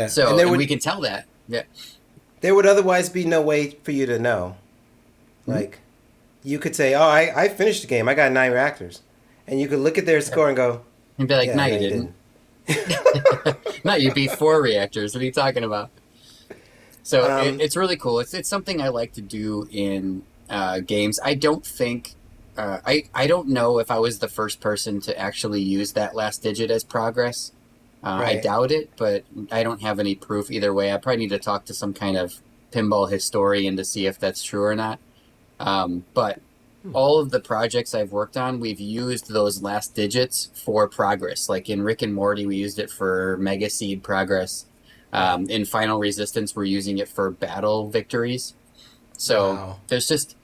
So and we can tell that. Yeah. There would otherwise be no way for you to know. Like, you could say, oh, I finished the game. I got 9 reactors. And you could look at their score and go... And be like, no, you didn't. No, you beat 4 reactors. What are you talking about? So it's really cool. It's something I like to do in games. I don't think... I don't know if I was the first person to actually use that last digit as progress. Right. I doubt it, but I don't have any proof either way. I probably need to talk to some kind of pinball historian to see if that's true or not. But all of the projects I've worked on, we've used those last digits for progress. Like in Rick and Morty, we used it for Mega Seed progress. In Final Resistance, we're using it for battle victories. So there's just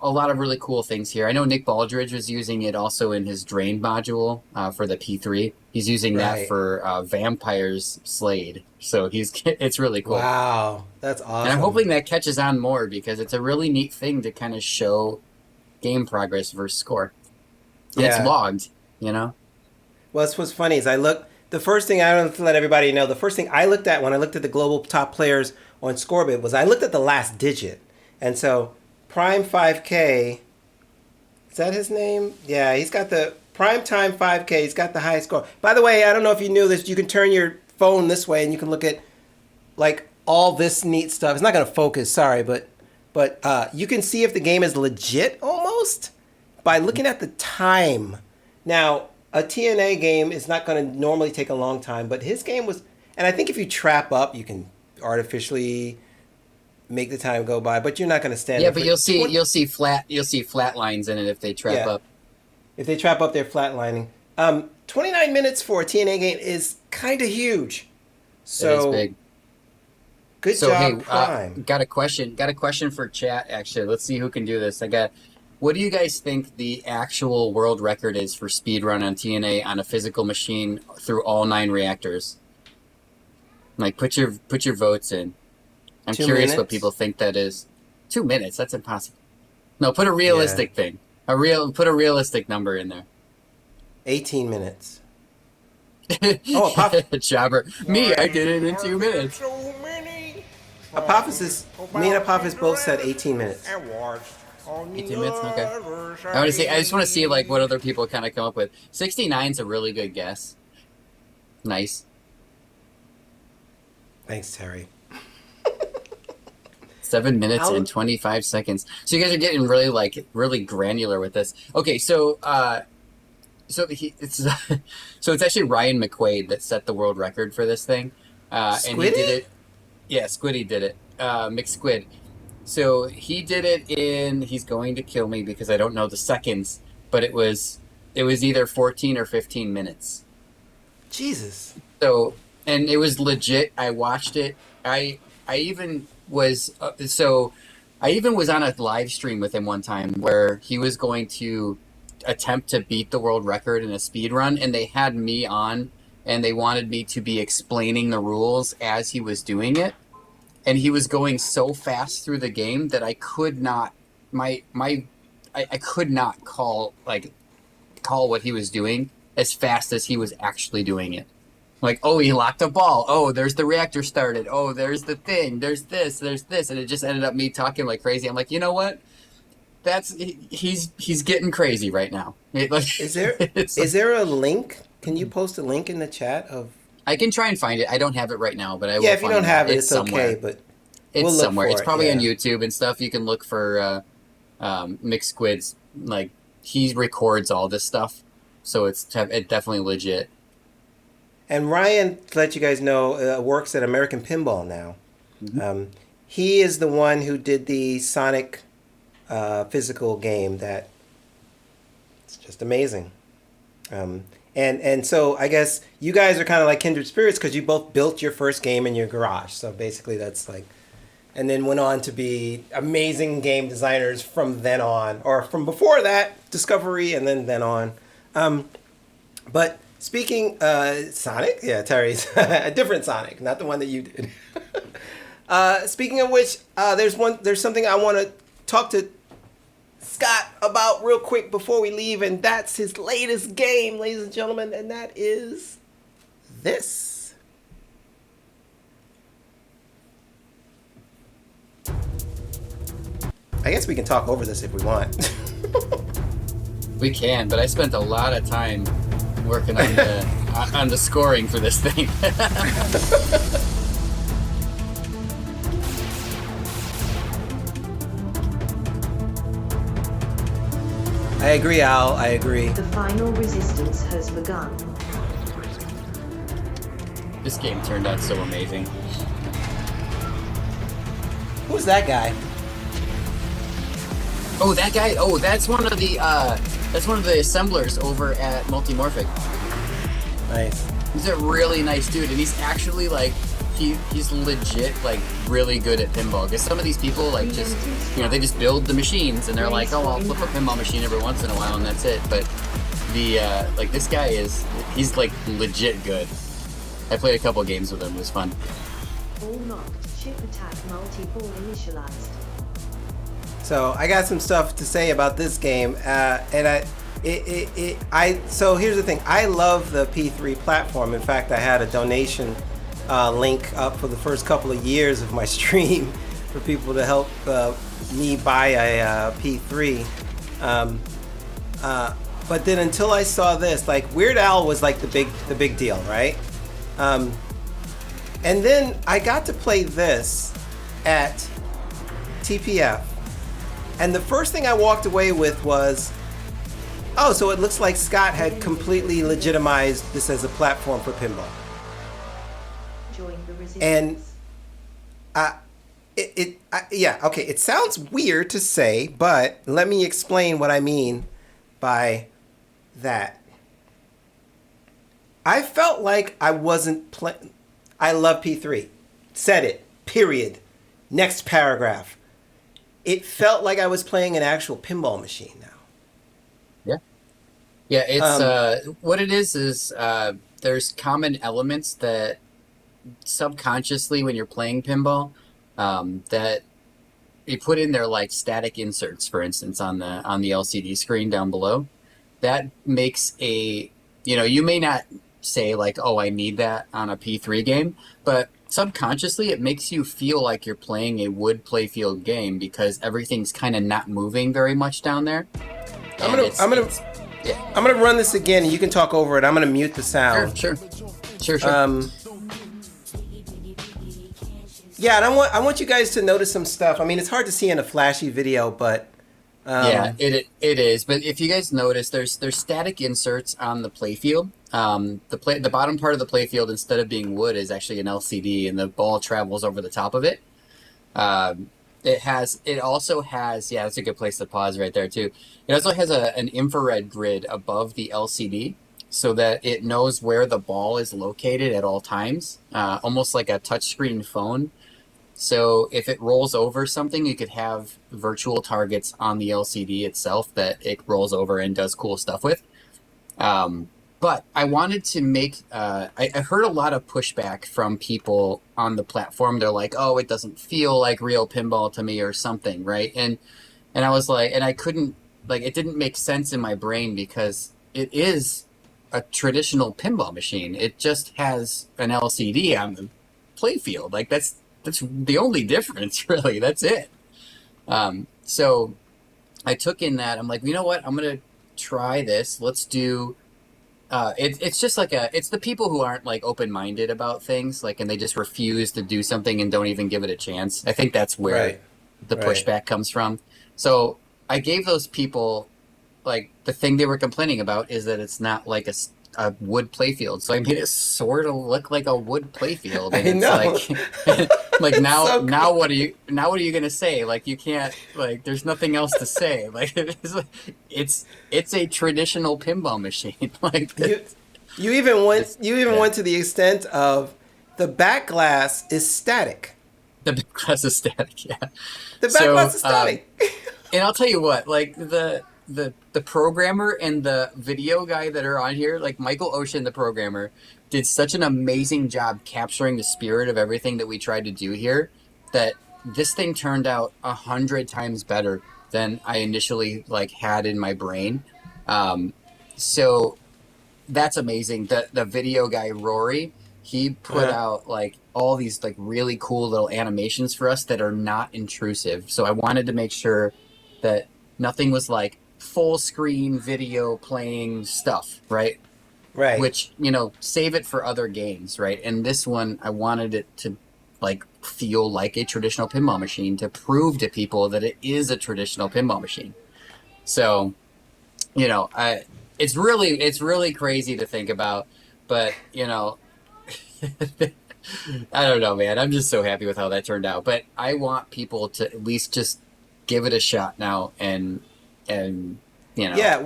a lot of really cool things here. I know Nick Baldridge was using it also in his Drain module for the P3. He's using that for Vampires Slayed. So it's really cool. Wow, that's awesome. And I'm hoping that catches on more because it's a really neat thing to kind of show game progress versus score. And it's logged, you know? Well, that's what's funny is the first thing I want to let everybody know, the first thing I looked at when I looked at the global top players on Scorebit was I looked at the last digit. And so Prime 5K, is that his name? Yeah, he's got the Prime Time 5K. He's got the highest score. By the way, I don't know if you knew this. You can turn your phone this way and you can look at like all this neat stuff. It's not going to focus, sorry, but you can see if the game is legit almost by looking at the time. Now, a TNA game is not going to normally take a long time, but his game was, and I think if you trap up, you can artificially make the time go by, but you're not going to stand. Yeah, but you'll see flat lines in it if they trap up. If they trap up, they're flatlining. 29 minutes for a TNA game is kind of huge. So it is big. Good job, Prime. Got a question for chat. Actually, let's see who can do this. What do you guys think the actual world record is for speedrun on TNA on a physical machine through all 9 reactors? Like, put your votes in. I'm curious what people think that is. 2 minutes? That's impossible. No, put a realistic thing. Put a realistic number in there. 18 minutes. Jobber. Me, I did it in 2 minutes. Apophis, me and Apophis both said 18 minutes. 18 minutes? Okay. I just want to see like what other people kind of come up with. 69's a really good guess. Nice. Thanks, Terry. 7 minutes and 25 seconds. So you guys are getting really granular with this. Okay, so it's actually Ryan McQuaid that set the world record for this thing. And he did it. Yeah, Squiddy did it. McSquid. So he did it in. He's going to kill me because I don't know the seconds, but it was either 14 or 15 minutes. Jesus. So, and it was legit. I watched it. I even was I even was on a live stream with him one time where he was going to attempt to beat the world record in a speed run, and they had me on and they wanted me to be explaining the rules as he was doing it. And he was going so fast through the game that I could not I could not call what he was doing as fast as he was actually doing it. Like, oh, he locked a ball. Oh, there's the reactor started. Oh, there's the thing. There's this. And it just ended up me talking like crazy. I'm like, you know what? He's getting crazy right now. Is there a link? Can you post a link in the chat of? I can try and find it. I don't have it right now, but I will. Yeah, if you don't have it, it's okay. But it's somewhere. It's probably on YouTube and stuff. You can look for Mixed Squids. Like, he records all this stuff, so it's definitely legit. And Ryan, to let you guys know, works at American Pinball now. Mm-hmm. He is the one who did the Sonic physical game that it's just amazing. And so I guess you guys are kind of like kindred spirits because you both built your first game in your garage. So basically that's like, and then went on to be amazing game designers from then on, or from before that, Discovery, and then on. But speaking Sonic, yeah, Terry's a different Sonic, not the one that you did. Speaking of which, there's something I want to talk to Scott about real quick before we leave, and that's his latest game, ladies and gentlemen, and that is this. I guess we can talk over this if we want. We can, but I spent a lot of time working on the scoring for this thing. I agree, Al. I agree. The final resistance has begun. This game turned out so amazing. Who's that guy? Oh, that guy. Oh, that's one of the assemblers over at Multimorphic. Nice. He's a really nice dude, and he's actually like he's legit like really good at pinball. Because some of these people like just they just build the machines and they're like, oh, I'll flip a pinball machine every once in a while and that's it. But the like this guy he's like legit good. I played a couple games with him. It was fun. All knocked. Ship attack multi-ball initialized. So I got some stuff to say about this game, and so here's the thing. I love the P3 platform. In fact, I had a donation link up for the first couple of years of my stream for people to help me buy a P3. But then until I saw this, like Weird Al was like the big deal, right? And then I got to play this at TPF. And the first thing I walked away with was, oh, so it looks like Scott had completely legitimized this as a platform for pinball. Join the resistance. And okay, it sounds weird to say, but let me explain what I mean by that. I felt like I wasn't playing. I love P3. Said it. Period. Next paragraph. It felt like I was playing an actual pinball machine now. Yeah, it's what it is there's common elements that subconsciously when you're playing pinball that you put in there, like static inserts, for instance, on the LCD screen down below. That makes you may not say like, oh, I need that on a P3 game, but subconsciously it makes you feel like you're playing a wood playfield game because everything's kind of not moving very much down there. I'm gonna run this again and you can talk over it. I'm gonna mute the sound. Sure. Yeah, and I want you guys to notice some stuff. I mean, it's hard to see in a flashy video, but yeah, it is. But if you guys notice, there's static inserts on the playfield. The bottom part of the playfield, instead of being wood, is actually an LCD, and the ball travels over the top of it. It also has, yeah, that's a good place to pause right there too. It also has an infrared grid above the LCD so that it knows where the ball is located at all times, almost like a touchscreen phone. So if it rolls over something, you could have virtual targets on the LCD itself that it rolls over and does cool stuff with. But I wanted to make, I heard a lot of pushback from people on the platform. They're like, oh, it doesn't feel like real pinball to me or something, right? And I was like, and I couldn't, like, it didn't make sense in my brain because it is a traditional pinball machine. It just has an LCD on the playfield. Like, that's the only difference, really. That's it. So I took in that. I'm like, you know what? I'm going to try this. Let's do... it's just like it's the people who aren't like open-minded about things, like, and they just refuse to do something and don't even give it a chance. I think that's where the pushback comes from. So I gave those people, like, the thing they were complaining about is that it's not like a wood playfield. So I made it sort of look like a wood playfield. And it's like now what are you gonna say? Like, you can't, like, there's nothing else to say. Like, it's a traditional pinball machine. Like, you even went to the extent of the back glass is static. The back glass is static, yeah. The back glass is static. And I'll tell you what, like, the programmer and the video guy that are on here, like Michael Ocean, the programmer, did such an amazing job capturing the spirit of everything that we tried to do here that this thing turned out 100 times better than I initially like had in my brain. So that's amazing. The video guy, Rory, he put out like all these like really cool little animations for us that are not intrusive. So I wanted to make sure that nothing was like full screen video playing stuff, right? Right. Which, you know, save it for other games, right? And this one, I wanted it to like feel like a traditional pinball machine to prove to people that it is a traditional pinball machine. So, you know, it's really crazy to think about, but, you know, I don't know, man. I'm just so happy with how that turned out. But I want people to at least just give it a shot now and you know Yeah,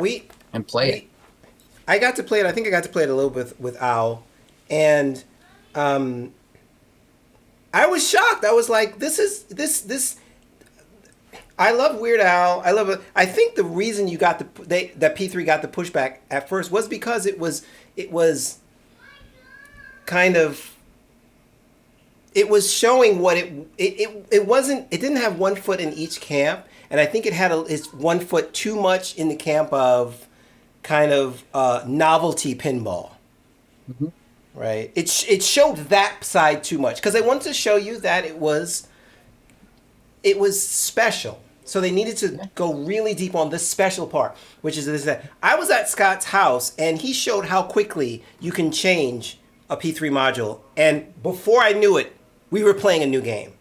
and play it. I got to play it. I think I got to play it a little bit with Owl, and I was shocked. I was like, this. I love Weird Al. I love it. I think the reason you got that P3 got the pushback at first was because it was kind of, it was showing what it wasn't. It didn't have one foot in each camp, and I think it had its 1 foot too much in the camp of kind of novelty pinball. Mm-hmm. Right. It showed that side too much because they wanted to show you that it was special. So they needed to go really deep on this special part, which is this. That I was at Scott's house and he showed how quickly you can change a P3 module, and before I knew it, we were playing a new game.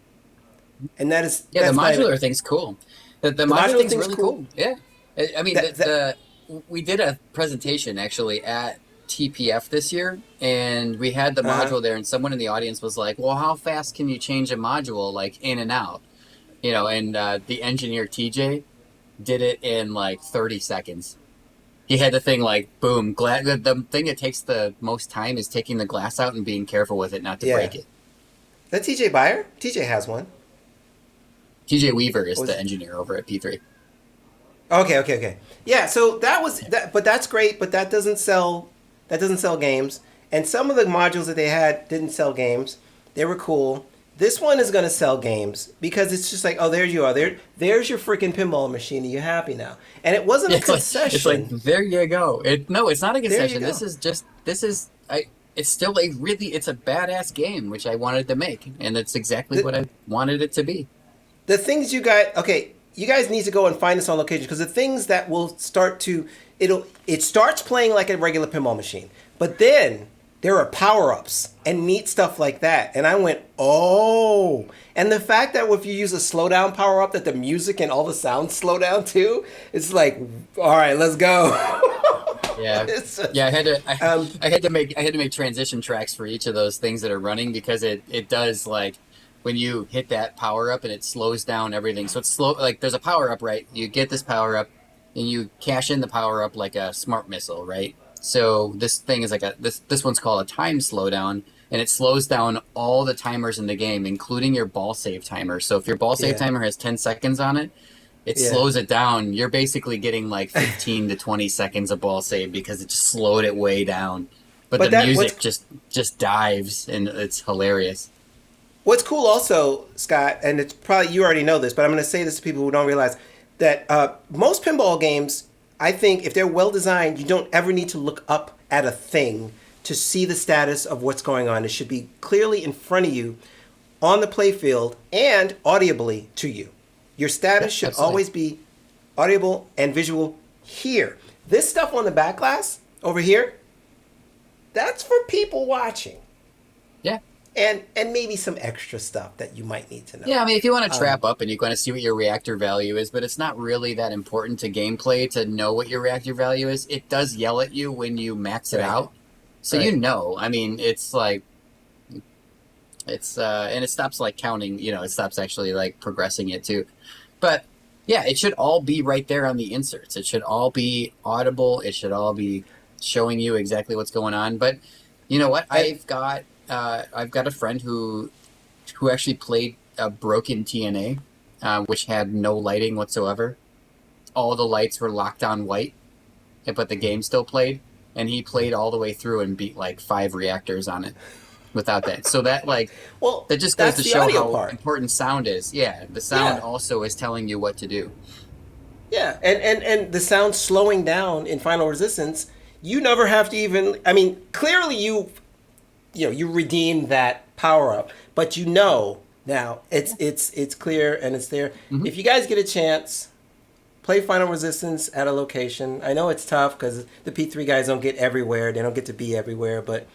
And that is the modular thing's cool. The modular thing's really cool. Yeah, I mean we did a presentation actually at TPF this year, and we had the module there, and someone in the audience was like, well, how fast can you change a module like in and out, you know? And the engineer TJ did it in like 30 seconds. He had the thing like boom, the thing that takes the most time is taking the glass out and being careful with it not to break it. That TJ Buyer? TJ has one. TJ Weaver is the engineer over at P3. Okay. Yeah, so that was that, but that's great, but that doesn't sell games. And some of the modules that they had didn't sell games. They were cool. This one is going to sell games because it's just like, oh, there you are. There's your freaking pinball machine. Are you happy now? And it wasn't a concession. It's like, there you go. No, it's not a concession. It's still it's a badass game, which I wanted to make. And that's exactly what I wanted it to be. The things you guys need to go and find this on location because the things that will start to, it starts playing like a regular pinball machine. But then there are power-ups and neat stuff like that. And I went, oh. And the fact that if you use a slowdown power-up, that the music and all the sounds slow down too, it's like, all right, let's go. Yeah, I had to make transition tracks for each of those things that are running because it does like when you hit that power-up and it slows down everything. So it's slow, like there's a power-up, right? You get this power-up and you cash in the power-up like a smart missile, right? So this thing is like this one's called a time slowdown, and it slows down all the timers in the game, including your ball save timer. So if your ball save timer has 10 seconds on it, it slows it down. You're basically getting like 15 to 20 seconds of ball save because it just slowed it way down. But the music just dives, and it's hilarious. What's cool also, Scott, and it's probably you already know this, but I'm going to say this to people who don't realize that most pinball games, I think if they're well designed, you don't ever need to look up at a thing to see the status of what's going on. It should be clearly in front of you on the playfield and audibly to you. Your status should always be audible and visual here. This stuff on the back glass over here, that's for people watching. Yeah. And maybe some extra stuff that you might need to know. Yeah, I mean, if you want to trap up and you want to see what your reactor value is, but it's not really that important to gameplay to know what your reactor value is. It does yell at you when you max it out. So you know, I mean, it's like, and it stops like counting, you know, it stops actually like progressing it too. But yeah, it should all be right there on the inserts. It should all be audible. It should all be showing you exactly what's going on. But you know what? I've got a friend who actually played a broken TNA, which had no lighting whatsoever. All the lights were locked on white, but the game still played. And he played all the way through and beat like 5 reactors on it without that. So that that just goes to show how important sound is. Yeah, the sound also is telling you what to do. Yeah, and the sound slowing down in Final Resistance, you never have to even. I mean, clearly you redeemed that power up, but now it's clear and it's there. Mm-hmm. If you guys get a chance, play Final Resistance at a location. I know it's tough because the P3 guys don't get everywhere. They don't get to be everywhere. But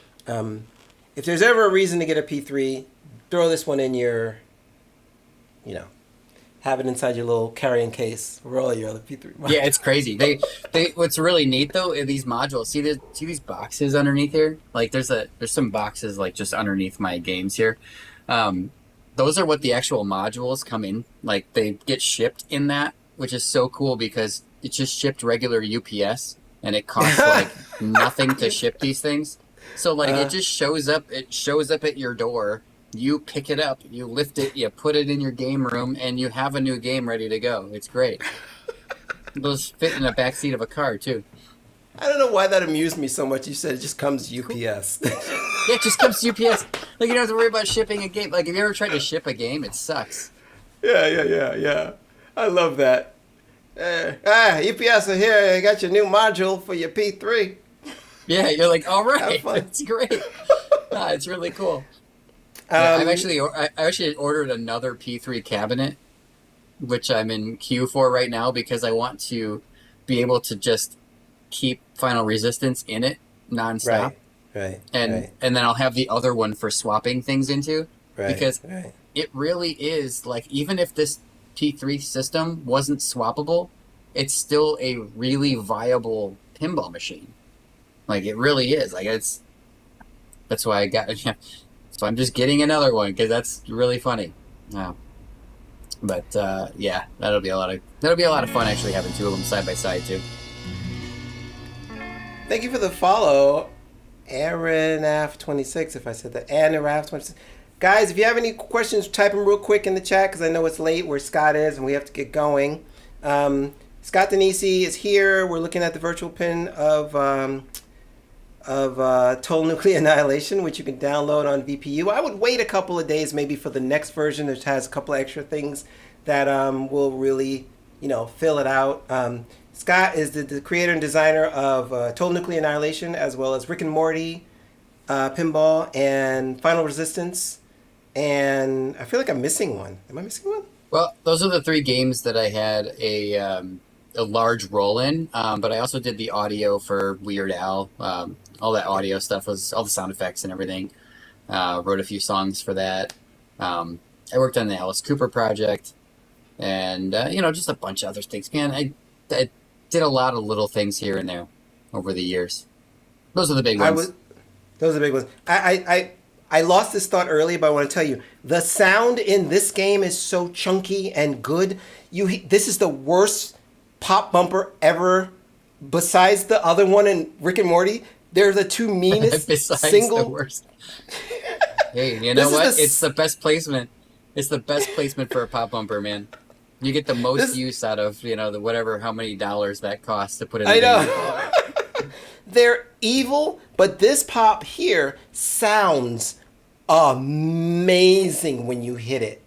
if there's ever a reason to get a P3, throw this one in your, have it inside your little carrying case for all your other P3 modules. Yeah, it's crazy. They what's really neat though is these modules. See these boxes underneath here? Like there's some boxes like just underneath my games here. those are what the actual modules come in. Like they get shipped in that, which is so cool because it's just shipped regular UPS and it costs like nothing to ship these things. So like it just shows up. It shows up at your door. You pick it up, you lift it, you put it in your game room, and you have a new game ready to go. It's great. Those fit in the back seat of a car too. I don't know why that amused me so much. You said it just comes UPS. Yeah, it just comes to UPS. Like, you don't have to worry about shipping a game. Like, have you ever tried to ship a game? It sucks. Yeah. I love that. UPS are here. I got your new module for your P3. Yeah, you're like, all right, Have fun. that's great. It's really cool. Yeah, I actually ordered another P3 cabinet, which I'm in queue for right now because I want to be able to just keep Final Resistance in it nonstop. Right. And then I'll have the other one for swapping things into. Because it really is, like, even if this P3 system wasn't swappable, it's still a really viable pinball machine. Like, it really is. Like, that's why I got it. So I'm just getting another one because that's really funny. But yeah, that'll be a lot of fun actually having two of them side by side too. Thank you for the follow, Aaronaf26. If I said that, Aaronaf26. Guys, if you have any questions, type them real quick in the chat because I know it's late where Scott is and we have to get going. Scott Danesi is here. We're looking at the virtual pin of Total Nuclear Annihilation, which you can download on VPU. I would wait a couple of days maybe for the next version, which has a couple of extra things that will really, fill it out. Scott is the creator and designer of Total Nuclear Annihilation, as well as Rick and Morty, Pinball, and Final Resistance. And I feel like I'm missing one. Am I missing one? Well, those are the three games that I had a large role in, but I also did the audio for Weird Al. All that audio stuff was all the sound effects and everything. Wrote a few songs for that. I worked on the Alice Cooper project, and just a bunch of other things. Man, I did a lot of little things here and there over the years. Those are the big ones. Those are the big ones. I lost this thought earlier, but I want to tell you the sound in this game is so chunky and good. This is the worst pop bumper ever. Besides the other one in Rick and Morty, they're the two meanest the worst. Hey, you know what? It's the best placement. It's the best placement for a pop bumper, man. You get the most use out of how many dollars that costs to put in. I know. They're evil, but this pop here sounds amazing when you hit it.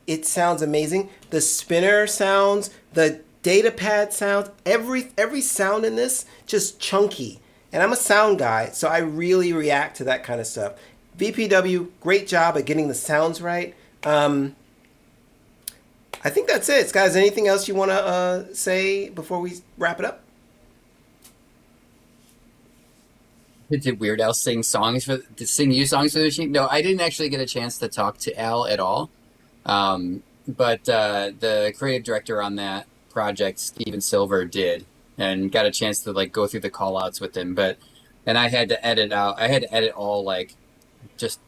It sounds amazing. The spinner sounds, the data pad sounds, every sound in this just chunky. And I'm a sound guy, so I really react to that kind of stuff. VPW, great job at getting the sounds right. I think that's it. Guys, anything else you want to say before we wrap it up? Did Weird Al sing you songs for the machine? No, I didn't actually get a chance to talk to Al at all. But the creative director on that project, Steven Silver, did, and got a chance to go through the call outs with him. And I had to edit all just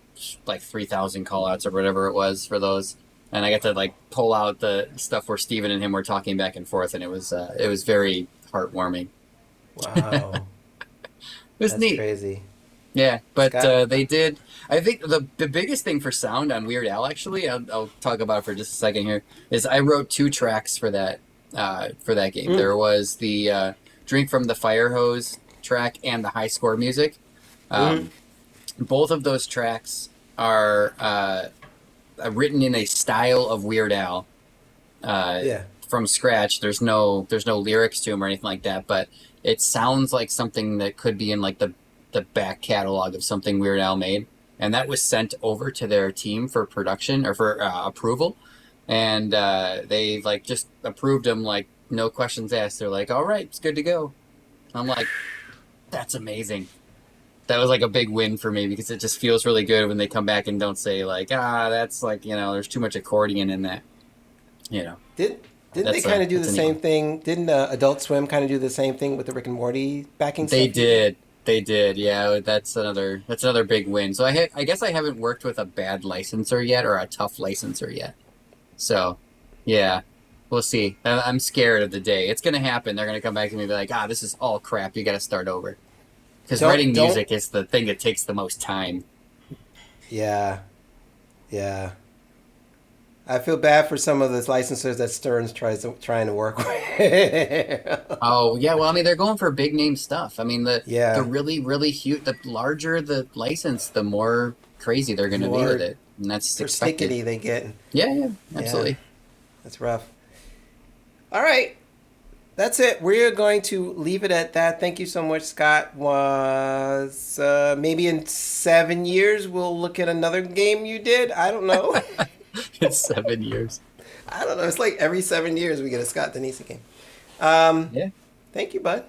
3,000 call outs or whatever it was for those. And I got to pull out the stuff where Steven and him were talking back and forth, and it was very heartwarming. Wow. It was neat. Crazy. Yeah, but they did. I think the biggest thing for sound on Weird Al, actually, I'll talk about it for just a second here, is I wrote 2 tracks for that game. There was the Drink from the Fire Hose track and the high score music. Both of those tracks are written in a style of Weird Al. From scratch. There's no lyrics to them or anything like that, but it sounds like something that could be in the back catalog of something Weird Al made. And that was sent over to their team for production or for approval. And they just approved them, no questions asked. They're like, all right, it's good to go. I'm like, that's amazing. That was a big win for me because it just feels really good when they come back and don't say that's there's too much accordion in that. Didn't they kind of do the same thing? Didn't Adult Swim kind of do the same thing with the Rick and Morty backing stuff? They They did, yeah. That's another big win. So I guess I haven't worked with a bad licensor yet, or a tough licensor yet. So, yeah, we'll see. I'm scared of the day. It's gonna happen. They're gonna come back to me and be like, this is all crap. You got to start over. Because writing music is the thing that takes the most time. Yeah. I feel bad for some of the licensors that Stearns trying to work with. Oh yeah, well I mean they're going for big name stuff. I mean the really really huge, the larger the license, the more crazy they're going to be with it, and that's expected. Persnickety they get. Yeah, absolutely. Yeah. That's rough. All right. That's it. We're going to leave it at that. Thank you so much, Scott. Was maybe in 7 years we'll look at another game you did. I don't know. It's 7 years. I don't know. It's like every 7 years we get a Scott Danesi game. Yeah. Thank you, bud.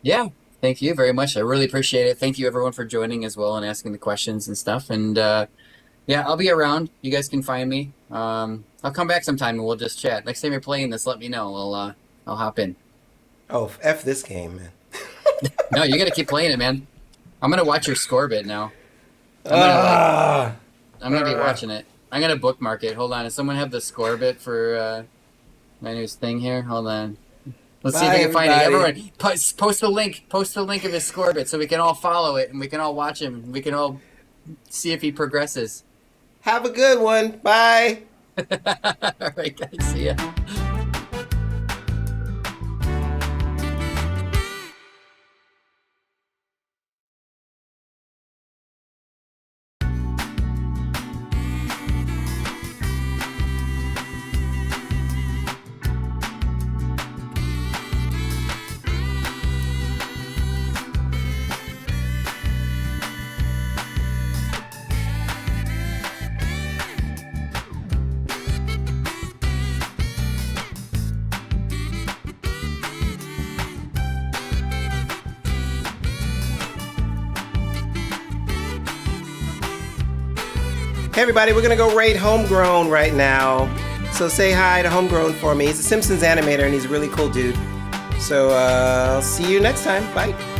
Yeah. Thank you very much. I really appreciate it. Thank you everyone for joining as well and asking the questions and stuff. And yeah, I'll be around. You guys can find me. I'll come back sometime and we'll just chat. Next time you're playing this, let me know. I'll hop in. Oh, F this game, man. No, you got to keep playing it, man. I'm going to watch your score bit now. I'm going to be watching it. I'm going to bookmark it. Hold on. Does someone have the score bit for Manu's thing here? Hold on. Let's see if we can find it. Everyone, post the link. Post the link of his score bit so we can all follow it and we can all watch him. We can all see if he progresses. Have a good one. Bye. All right, guys. See ya. Hey everybody, we're gonna go raid Homegrown right now. So say hi to Homegrown for me. He's a Simpsons animator and he's a really cool dude. So I'll see you next time. Bye.